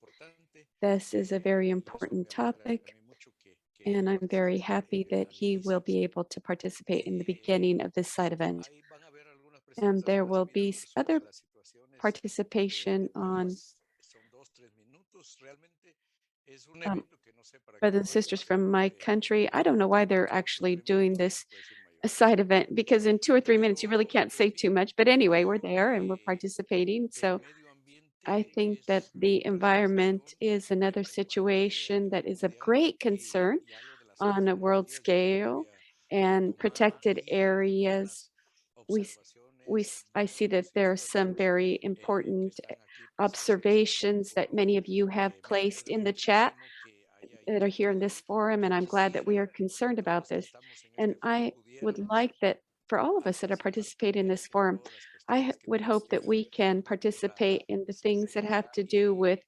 This is a very important topic, and I'm very happy that he will be able to participate in the beginning of this side event. And there will be other participation on brothers and sisters from my country. I don't know why they're actually doing this a side event, because in 2 or 3 minutes you really can't say too much. But anyway, we're there and we're participating. So I think that the environment is another situation that is of great concern on a world scale, and protected areas. I see that there are some very important observations that many of you have placed in the chat that are here in this forum, and I'm glad that we are concerned about this. And I would like that for all of us that are participating in this forum, I would hope that we can participate in the things that have to do with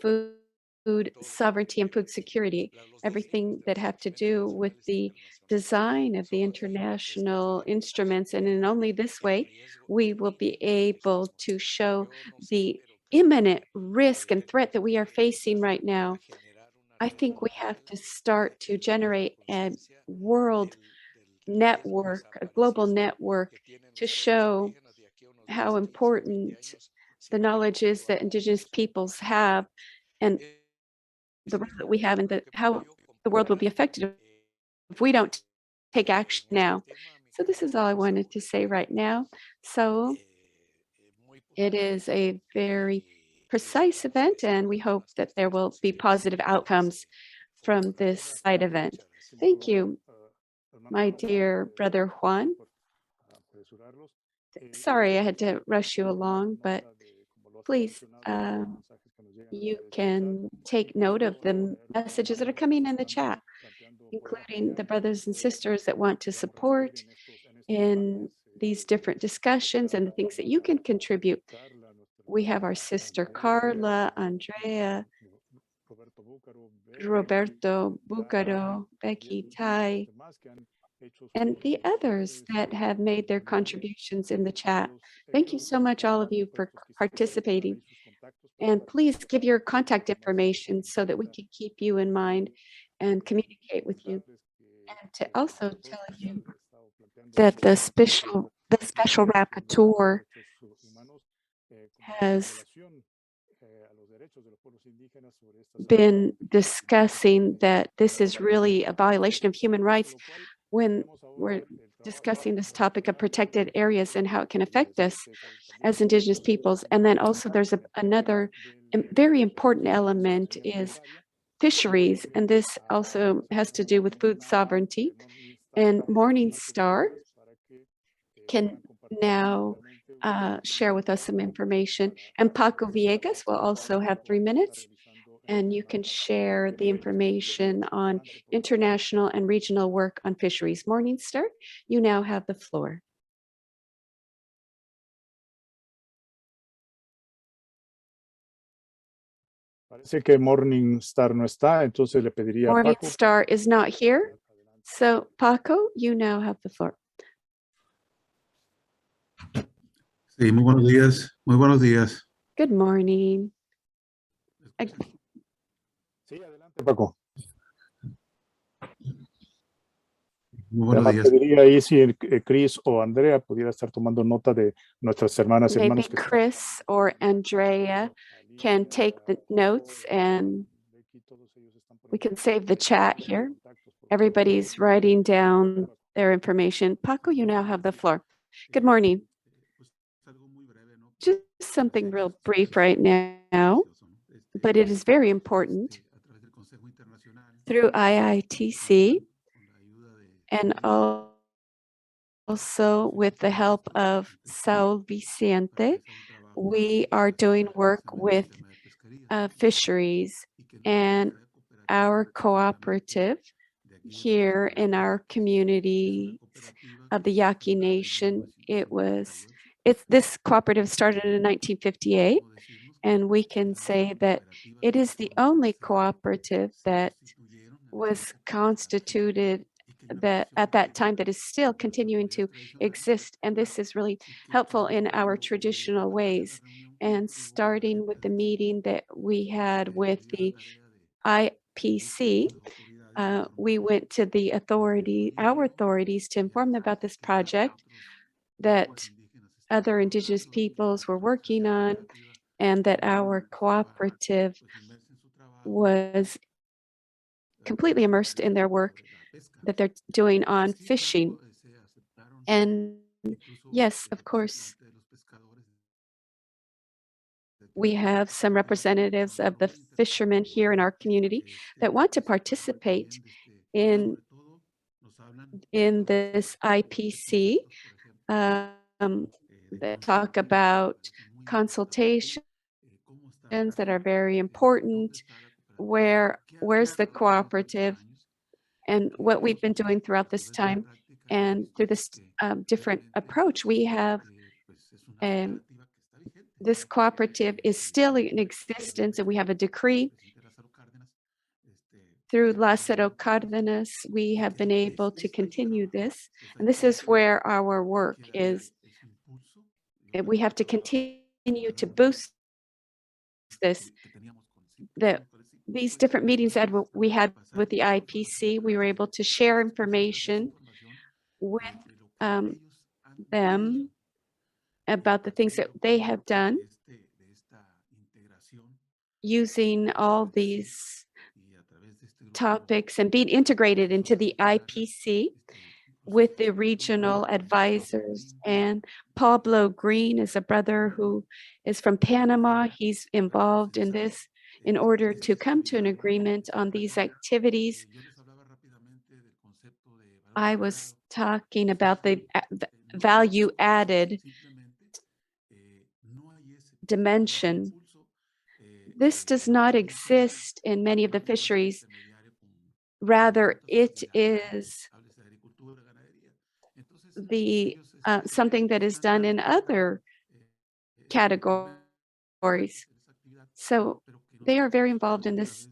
food sovereignty and food security, everything that have to do with the design of the international instruments. And in only this way, we will be able to show the imminent risk and threat that we are facing right now. I think we have to start to generate a world network, a global network, to show how important the knowledge is that Indigenous peoples have, and the role that we have, and how the world will be affected if we don't take action now. So this is all I wanted to say right now. So it is a very precise event, and we hope that there will be positive outcomes from this side event. Thank you, my dear brother Juan. Sorry, I had to rush you along, but please, you can take note of the messages that are coming in the chat, including the brothers and sisters that want to support in these different discussions and the things that you can contribute. We have our sister Carla, Andrea, Roberto Bucaro, Becky, Tai, and the others that have made their contributions in the chat. Thank you so much, all of you, for participating. And please give your contact information so that we can keep you in mind and communicate with you. And to also tell you that the special rapporteur has been discussing that this is really a violation of human rights when we're discussing this topic of protected areas and how it can affect us as Indigenous peoples. And then also there's another very important element is fisheries, and this also has to do with food sovereignty. And Morning Star can now share with us some information. And Paco Villegas will also have 3 minutes, and you can share the information on international and regional work on fisheries. Morning Star, you now have the floor. Parece que Morning Star no está, entonces le pediría a Morning Paco. Star is not here. So Paco, you now have the floor. Sí, muy buenos días. Muy buenos días. Good morning. Sí, adelante, Paco. Muy buenos Además, días. pediría ahí si Chris o Andrea pudiera estar tomando nota de nuestras hermanas y Maybe hermanos. Chris or Andrea can take the notes, and we can save the chat here. Everybody's writing down their information. Paco, you now have the floor. Good morning. Just something real brief right now, but it is very important. Through IITC and also with the help of Saul Vicente, we are doing work with fisheries, and our cooperative here in our community of the Yaqui Nation, it was This cooperative started in 1958, and we can say that it is the only cooperative that was constituted that at that time that is still continuing to exist. And this is really helpful in our traditional ways. And starting with the meeting that we had with the IPC, we went to the our authorities to inform them about this project that other Indigenous peoples were working on, and that our cooperative was completely immersed in their work that they're doing on fishing. And yes, of course, we have some representatives of the fishermen here in our community that want to participate in this IPC, that talk about consultations that are very important. Where's the cooperative, and what we've been doing throughout this time, and through this different approach, we have this cooperative is still in existence, and we have a decree through Lázaro Cárdenas. We have been able to continue this, and this is where our work is. And we have to continue to boost this. These different meetings that we had with the IPC, we were able to share information with them about the things that they have done using all these topics and being integrated into the IPC with the regional advisors. And Pablo Green is a brother who is from Panama. He's involved in this in order to come to an agreement on these activities. I was talking about the value added dimension. This does not exist in many of the fisheries. Rather, it is the something that is done in other categories. So they are very involved in this.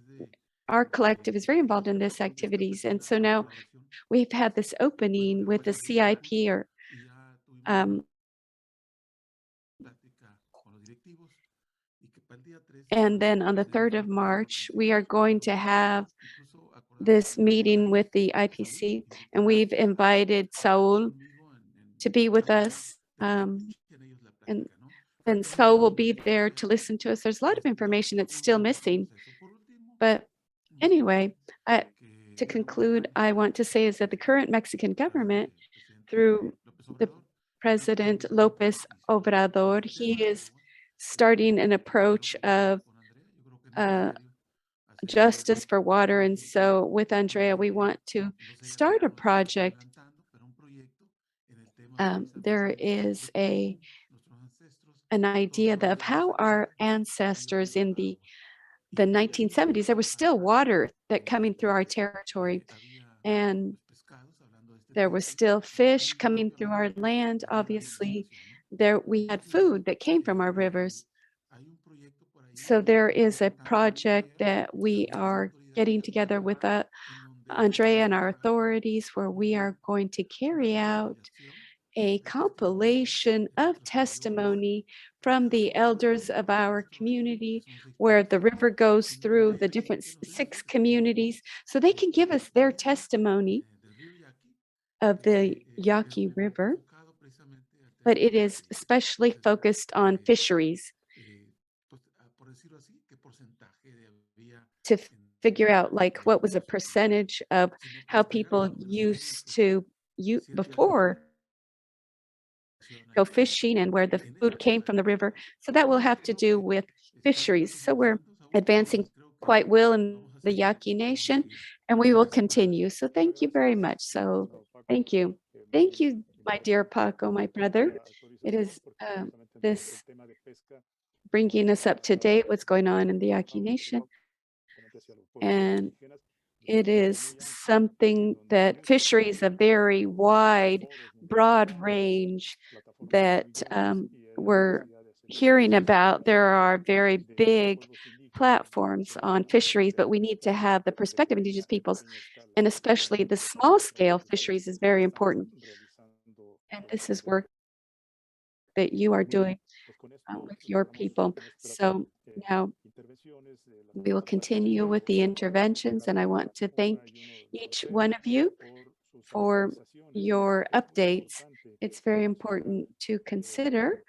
Our collective is very involved in this activities. And so now we've had this opening with the CIP, or and then on the 3rd of March, we are going to have this meeting with the IPC, and we've invited Saul to be with us. And Saul will be there to listen to us. There's a lot of information that's still missing. But anyway, to conclude, I want to say is that the current Mexican government, through the President López Obrador, he is starting an approach of justice for water. And so with Andrea, we want to start a project. There is an idea of how our ancestors in the 1970s, there was still water that coming through our territory, and there was still fish coming through our land. Obviously, we had food that came from our rivers. So there is a project that we are getting together with Andrea and our authorities, where we are going to carry out a compilation of testimony from the elders of our community, where the river goes through the different 6 communities, so they can give us their testimony of the Yaqui River. But it is especially focused on fisheries, to figure out like what was a percentage of how people used to before go fishing, and where the food came from the river. So that will have to do with fisheries. So we're advancing quite well in the Yaqui Nation, and we will continue. So thank you very much. So thank you. Thank you, my dear Paco, my brother. It is this bringing us up to date what's going on in the Yaqui Nation. And it is something that fisheries, a very wide, broad range that we're hearing about. There are very big platforms on fisheries, but we need to have the perspective of indigenous peoples, and especially the small scale fisheries is very important. And this is work that you are doing with your people. So now we will continue with the interventions, and I want to thank each one of you for your updates. It's very important to consider,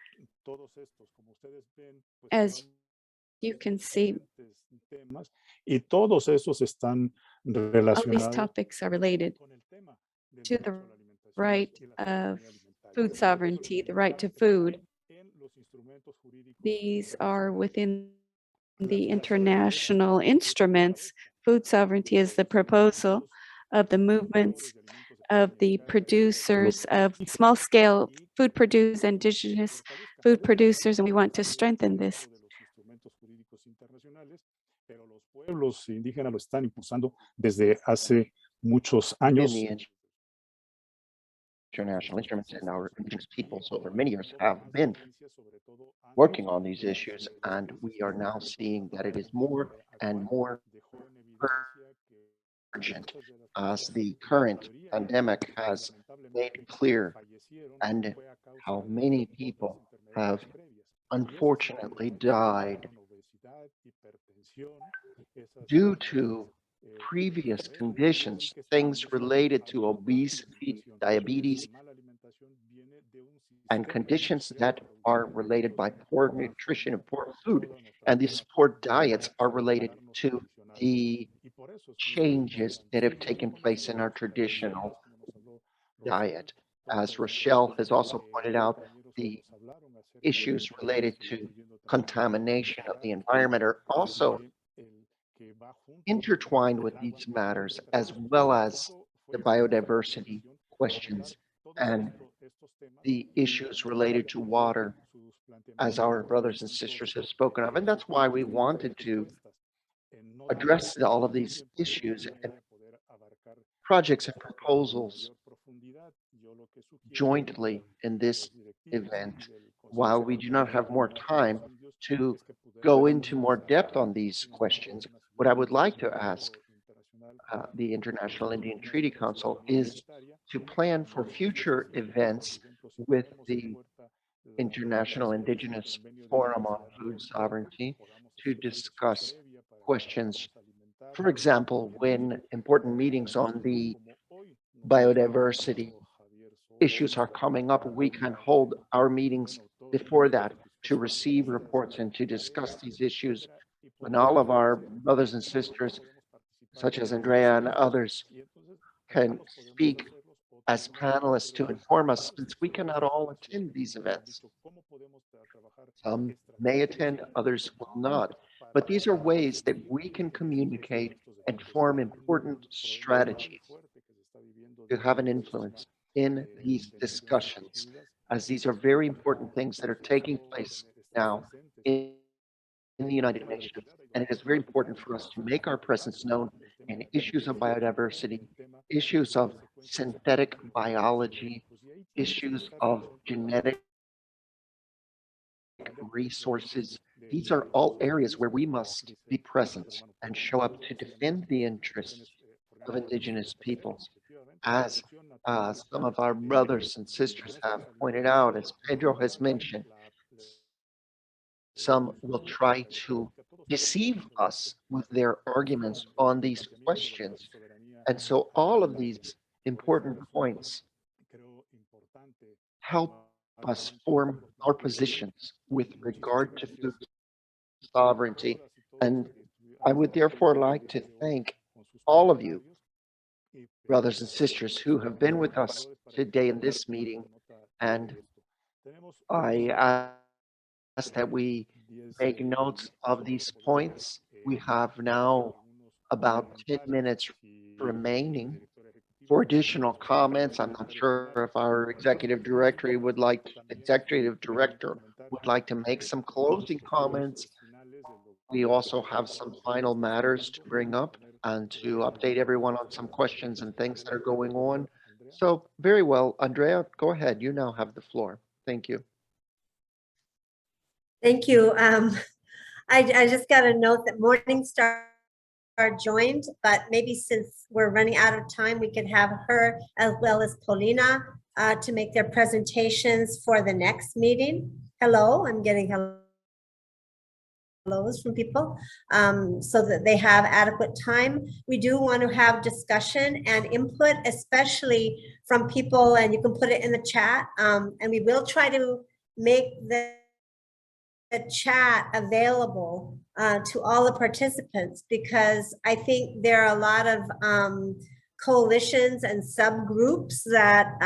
as you can see, y todos esos están all these relacionados topics are related to the right of food sovereignty, the right to food. These are within the international instruments. Food sovereignty is the proposal of the movements of the producers of small scale food producers, indigenous food producers, and we want to strengthen this. Pero los pueblos indígenas lo están impulsando desde hace muchos In años. the international instruments and our indigenous peoples over many years have been working on these issues, and we are now seeing that it is more and more urgent as the current pandemic has made clear, and how many people have unfortunately died due to previous conditions, things related to obesity, diabetes, and conditions that are related by poor nutrition and poor food. And these poor diets are related to the changes that have taken place in our traditional diet. As Rochelle has also pointed out, the issues related to contamination of the environment are also intertwined with these matters, as well as the biodiversity questions and the issues related to water, as our brothers and sisters have spoken of. And that's why we wanted to address all of these issues and projects and proposals jointly in this event. While we do not have more time to go into more depth on these questions, what I would like to ask the International Indian Treaty Council is to plan for future events with the International Indigenous Forum on Food Sovereignty to discuss questions. For example, when important meetings on the biodiversity issues are coming up, we can hold our meetings before that to receive reports and to discuss these issues when all of our brothers and sisters, such as Andrea and others, can speak as panelists to inform us, since we cannot all attend these events. Some may attend, others will not. But these are ways that we can communicate and form important strategies to have an influence in these discussions, as these are very important things that are taking place now in the United Nations. And it is very important for us to make our presence known in issues of biodiversity, issues of synthetic biology, issues of genetic resources. These are all areas where we must be present and show up to defend the interests of indigenous peoples. As some of our brothers and sisters have pointed out, as Pedro has mentioned, some will try to deceive us with their arguments on these questions. And so all of these important points help us form our positions with regard to food sovereignty. And I would therefore like to thank all of you, brothers and sisters, who have been with us today in this meeting. And I ask that we make notes of these points. We have now about 10 minutes remaining for additional comments. I'm not sure if our executive director would like to make some closing comments. We also have some final matters to bring up and to update everyone on some questions and things that are going on. So very well, Andrea, go ahead. You now have the floor. Thank you. Thank you. I just got a note that Morningstar joined, but maybe since we're running out of time, we could have her as well as Paulina to make their presentations for the next meeting. Hello, I'm getting hellos from people so that they have adequate time. We do want to have discussion and input, especially from people, and you can put it in the chat, and we will try to make the chat available to all the participants, because I think there are a lot of coalitions and subgroups that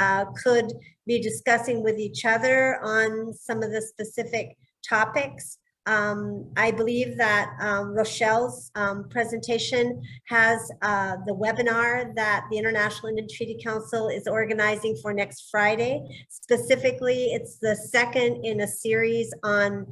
could be discussing with each other on some of the specific topics. I believe that Rochelle's presentation has the webinar that the International Indian Treaty Council is organizing for next Friday. Specifically, it's the second in a series on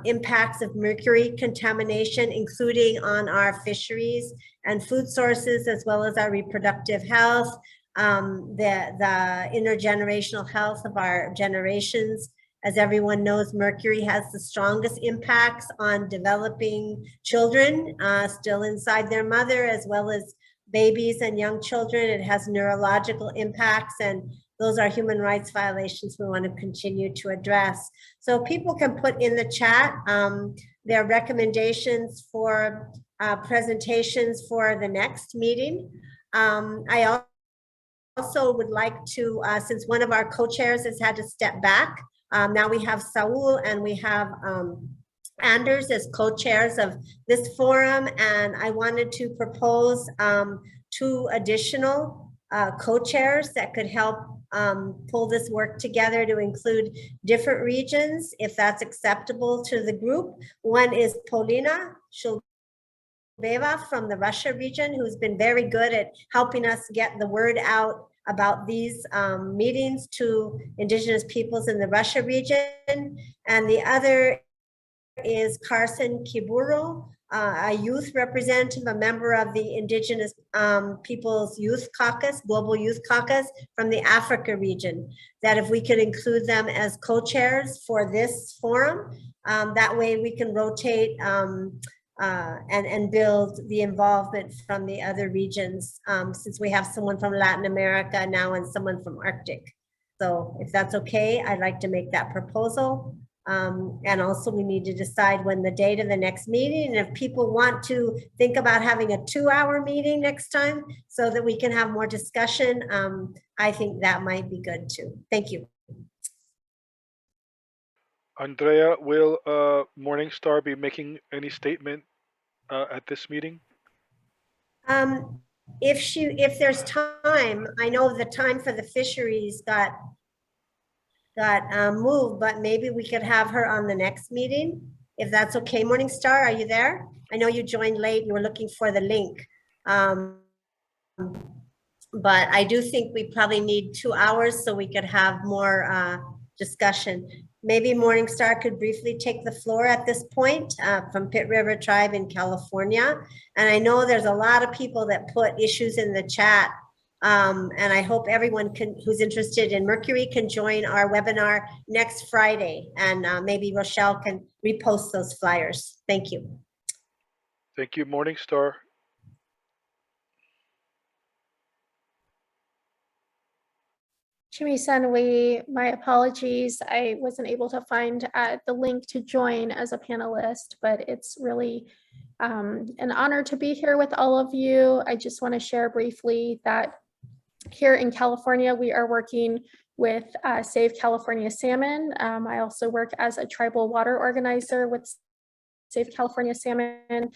impacts of mercury contamination, including on our fisheries and food sources, as well as our reproductive health, the intergenerational health of our generations. As everyone knows, mercury has the strongest impacts on developing children still inside their mother, as well as babies and young children. It has neurological impacts, and those are human rights violations we want to continue to address. So people can put in the chat their recommendations for presentations for the next meeting. I also would like to, since one of our co-chairs has had to step back, now we have Saul and we have Anders as co-chairs of this forum, and I wanted to propose 2 additional co-chairs that could help pull this work together to include different regions, if that's acceptable to the group. One is Paulina Shulbeva from the Russia region, who's been very good at helping us get the word out about these meetings to Indigenous peoples in the Russia region. And the other is Carson Kiburo, a youth representative, a member of the Indigenous Peoples Youth Caucus, Global Youth Caucus from the Africa region, that if we could include them as co-chairs for this forum, that way we can rotate and build the involvement from the other regions, since we have someone from Latin America now and someone from Arctic. So if that's okay, I'd like to make that proposal. And also we need to decide when the date of the next meeting, and if people want to think about having a 2-hour meeting next time so that we can have more discussion, I think that might be good too. Thank you. Andrea, will Morningstar be making any statement at this meeting? If there's time, I know the time for the fisheries got moved, but maybe we could have her on the next meeting, if that's okay. Morningstar, are you there? I know you joined late, you were looking for the link. But I do think we probably need 2 hours so we could have more discussion. Maybe Morningstar could briefly take the floor at this point from Pit River Tribe in California. And I know there's a lot of people that put issues in the chat. And I hope everyone who's interested in Mercury can join our webinar next Friday, and maybe Rochelle can repost those flyers. Thank you. Thank you, Morningstar. Shimi-san, my apologies. I wasn't able to find the link to join as a panelist, but it's really an honor to be here with all of you. I just want to share briefly that here in California, we are working with Save California Salmon. I also work as a tribal water organizer with Save California Salmon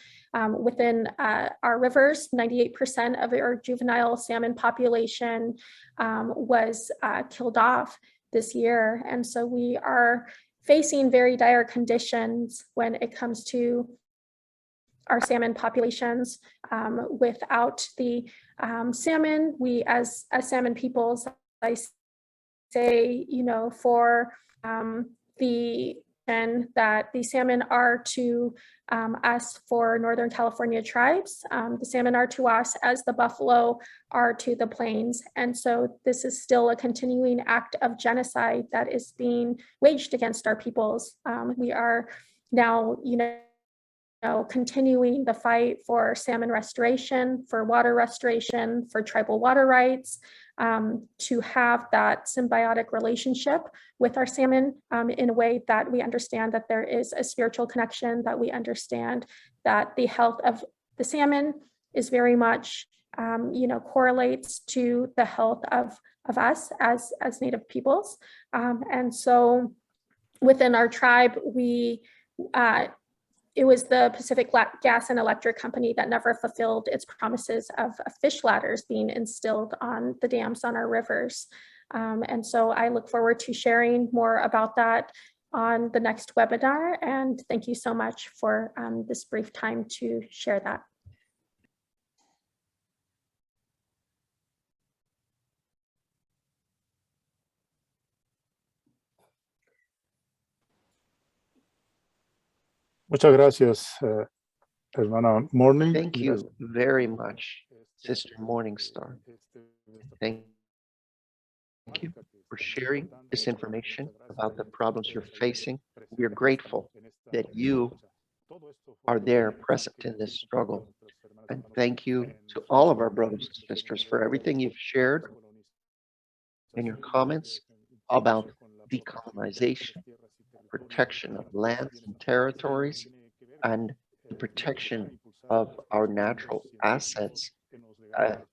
within our rivers. 98% of our juvenile salmon population was killed off this year. And so we are facing very dire conditions when it comes to our salmon populations. Without the salmon, we as salmon peoples, I say, you know, for the that the salmon are to us for Northern California tribes. The salmon are to us as the buffalo are to the plains. And so this is still a continuing act of genocide that is being waged against our peoples. We are now, continuing the fight for salmon restoration, for water restoration, for tribal water rights, to have that symbiotic relationship with our salmon in a way that we understand that there is a spiritual connection, that we understand that the health of the salmon is very much, correlates to the health of us as Native peoples. And so within our tribe, it was the Pacific Gas and Electric Company that never fulfilled its promises of fish ladders being instilled on the dams on our rivers. And so I look forward to sharing more about that on the next webinar. And thank you so much for this brief time to share that. Muchas gracias, hermana Morning. Thank you very much, Sister Morningstar. Thank you for sharing this information about the problems you're facing. We are grateful that you are there present in this struggle. And thank you to all of our brothers and sisters for everything you've shared in your comments about decolonization, protection of lands and territories, and the protection of our natural assets.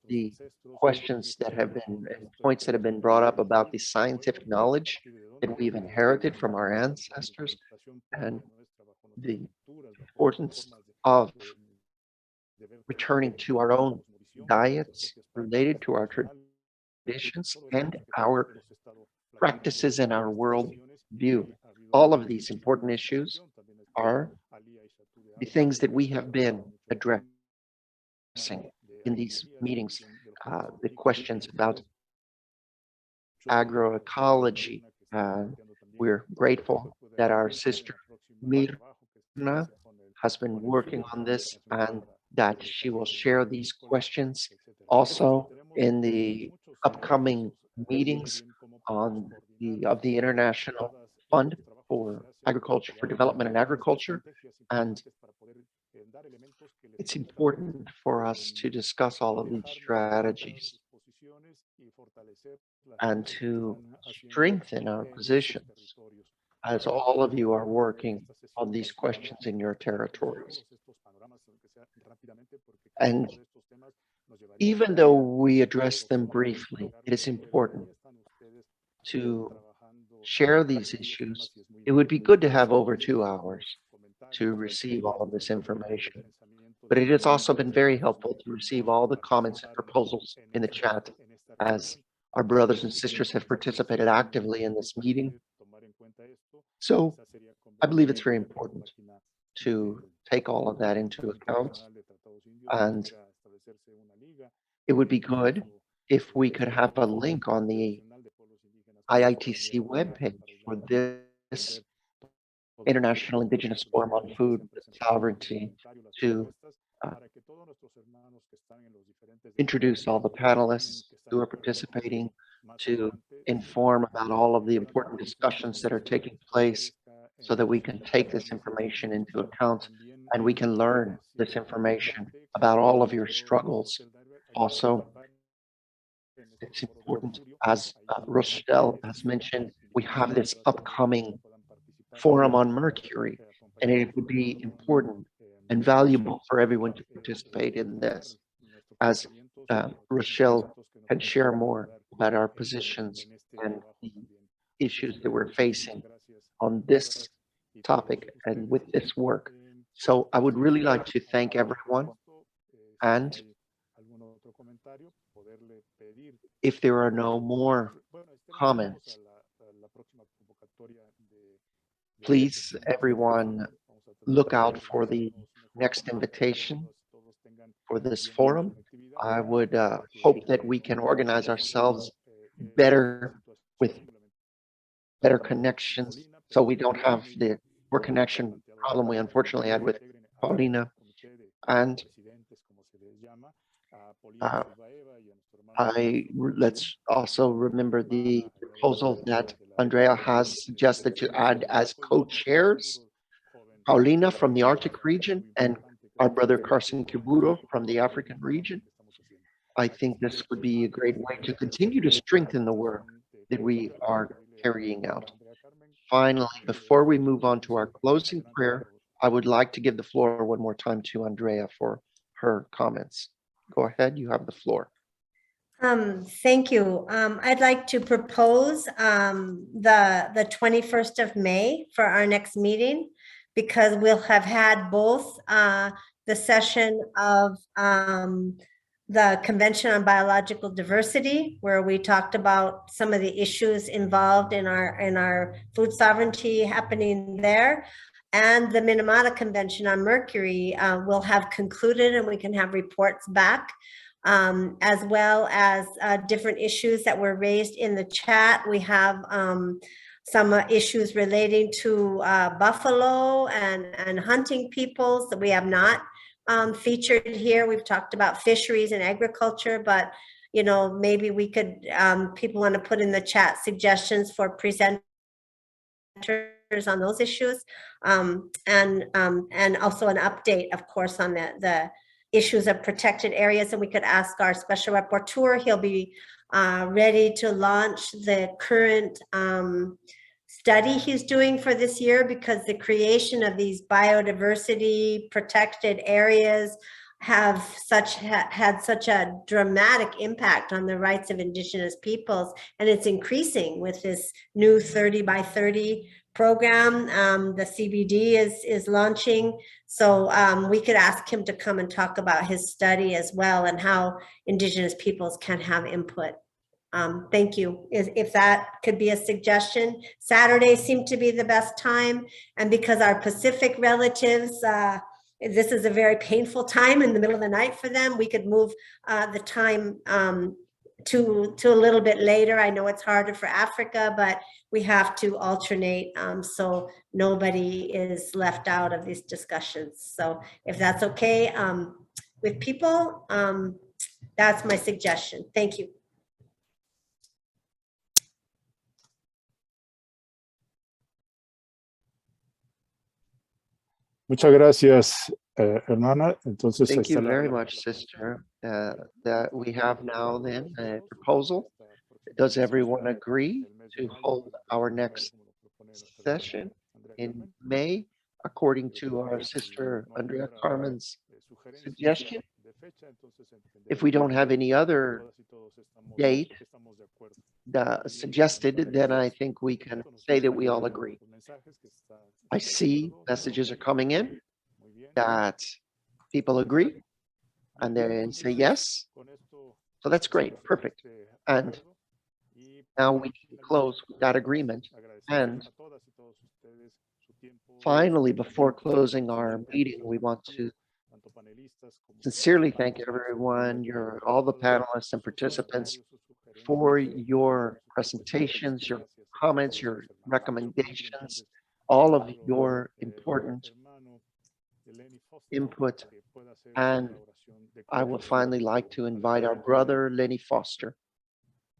The questions that have been, and points that have been brought up about the scientific knowledge that we've inherited from our ancestors, and the importance of returning to our own diets related to our traditions and our practices and our world view. All of these important issues are the things that we have been addressing in these meetings. The questions about agroecology. We're grateful that our sister Myrna has been working on this and that she will share these questions also in the upcoming meetings on the International Fund for Agriculture, for Development and Agriculture. And it's important for us to discuss all of these strategies and to strengthen our positions as all of you are working on these questions in your territories. And even though we address them briefly, it is important to share these issues. It would be good to have over 2 hours to receive all of this information. But it has also been very helpful to receive all the comments and proposals in the chat, as our brothers and sisters have participated actively in this meeting. So I believe it's very important to take all of that into account. And it would be good if we could have a link on the IITC webpage for this International Indigenous Forum on Food Sovereignty to introduce all the panelists who are participating, to inform about all of the important discussions that are taking place, so that we can take this information into account and we can learn this information about all of your struggles. Also, it's important, as Rochelle has mentioned, we have this upcoming forum on Mercury, and it would be important and valuable for everyone to participate in this, as Rochelle can share more about our positions and the issues that we're facing on this topic and with this work. So I would really like to thank everyone, and if there are no more comments, please, everyone, look out for the next invitation for this forum. I would hope that we can organize ourselves better with better connections so we don't have the poor connection problem we unfortunately had with Paulina. And let's also remember the proposal that Andrea has suggested to add as co-chairs Paulina from the Arctic region and our brother Carson Kiburo from the African region. I think this would be a great way to continue to strengthen the work that we are carrying out. Finally, before we move on to our closing prayer, I would like to give the floor one more time to Andrea for her comments. Go ahead, you have the floor. Thank you. I'd like to propose the 21st of May for our next meeting, because we'll have had both the session of the Convention on Biological Diversity, where we talked about some of the issues involved in our food sovereignty happening there, and the Minamata Convention on Mercury will have concluded, and we can have reports back, as well as different issues that were raised in the chat. We have some issues relating to buffalo and hunting peoples that we have not featured here. We've talked about fisheries and agriculture, but maybe we could, people want to put in the chat suggestions for presenters on those issues, and also an update, of course, on the issues of protected areas. And we could ask our special rapporteur. He'll be ready to launch the current study he's doing for this year, because the creation of these biodiversity protected areas have had such a dramatic impact on the rights of Indigenous peoples, and it's increasing with this new 30 by 30 program. The CBD is launching, so we could ask him to come and talk about his study as well, and how Indigenous peoples can have input. Thank you. If that could be a suggestion. Saturdays seem to be the best time, and because our Pacific relatives, this is a very painful time in the middle of the night for them, we could move the time to a little bit later. I know it's harder for Africa, but we have to alternate so nobody is left out of these discussions. So if that's okay with people, that's my suggestion. Thank you. Muchas gracias, hermana. Entonces, thank you very much, sister. That we have now then a proposal. Does everyone agree to hold our next session in May, according to our sister Andrea Carmen's suggestion? If we don't have any other date suggested, then I think we can say that we all agree. I see messages are coming in that people agree and they say yes. So that's great, perfect. And now we can close with that agreement. And finally, before closing our meeting, we want to sincerely thank everyone, all the panelists and participants, for your presentations, your comments, your recommendations, all of your important input. And I would finally like to invite our brother Lenny Foster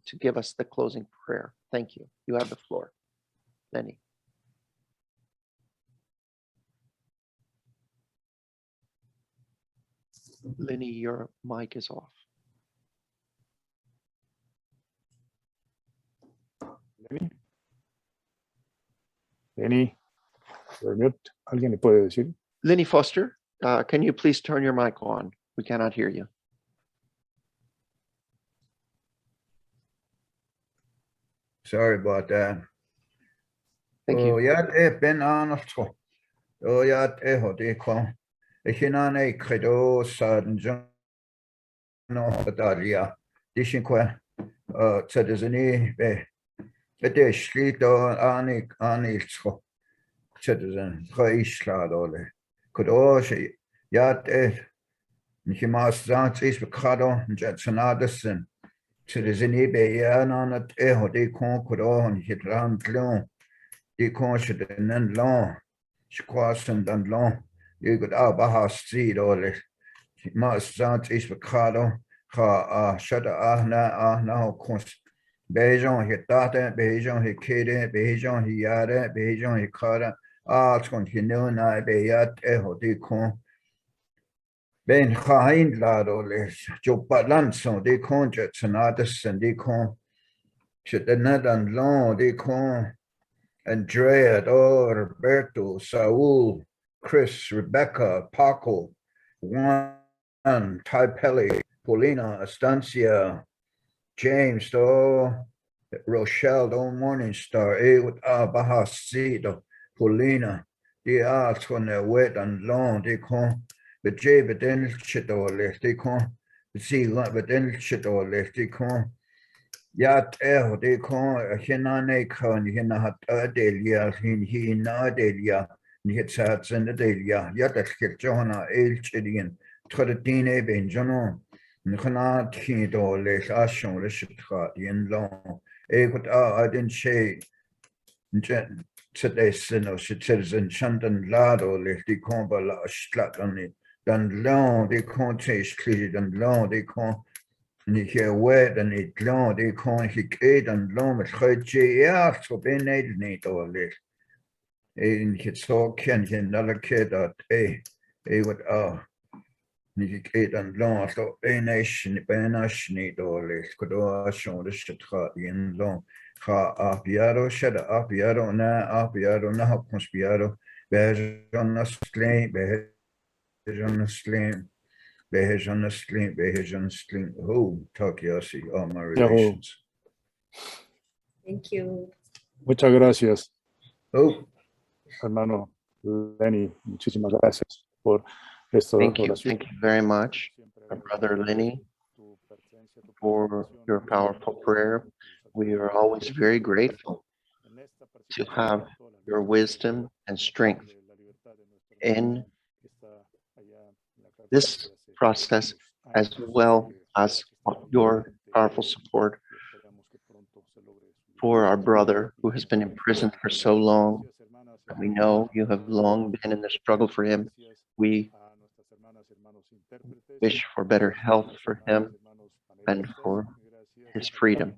to give us the closing prayer. Thank you. You have the floor, Lenny. Lenny, your mic is off. Lenny, you're mute. ¿Alguien le puede decir? Lenny Foster, can you please turn your mic on? We cannot hear you. Sorry about that. Thank you. di con should nan long squassen dan long you could bahas seed ole mas sant is bekado ha shada na cons bejon hitate bejon hikede bejon hiare bejon hikara it's going to know na beyat di con ben chain ladoles jo balanson di con jetsanadas and di con should nan long di con Andrea, Roberto, Saul, Chris, Rebecca, Paco, Juan, Taipeli, Paulina, Estancia, James, Rochelle, Morningstar, Bahasido, Paulina, the arts con their wet and long, they con, the J, but then shit all left, they con, the C, but then shit all left, they con. Yat de con hinane con hinahat adelia hina adelia nitsats and adelia yat Johna el chidin trodine benjano nkhana thido le ashon le shitra yin long egot I didn't say today sin of citizen chandan lado le di combala shlat on it dan long de contes clear dan long de con ni hier wet and it long they con hiked and long met gejart so ben niet oorlig en het so ken geen alle keer dat wat ni hiked and long so ben niet oorlig kodo schon de shit in long ga apiaro shada apiaro na hop conspiaro bejon aslein bejon aslein Behejan Sling, who Takiasi, all my relations. Thank you. Muchas gracias, Oh, hermano Lenny. Muchísimas gracias por esta Thank you. oración. Thank you very much, my brother Lenny, for your powerful prayer. We are always very grateful to have your wisdom and strength in this process, as well as your powerful support for our brother who has been imprisoned for so long. We know you have long been in the struggle for him. We wish for better health for him and for his freedom.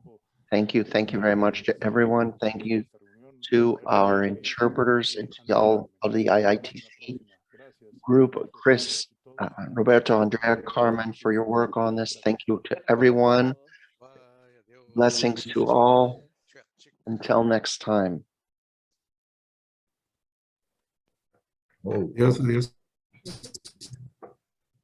Thank you. Thank you very much to everyone. Thank you to our interpreters and to all of the IITC group, Chris, Roberto, Andrea, Carmen, for your work on this. Thank you to everyone. Blessings to all. Until next time. Adiós, adiós.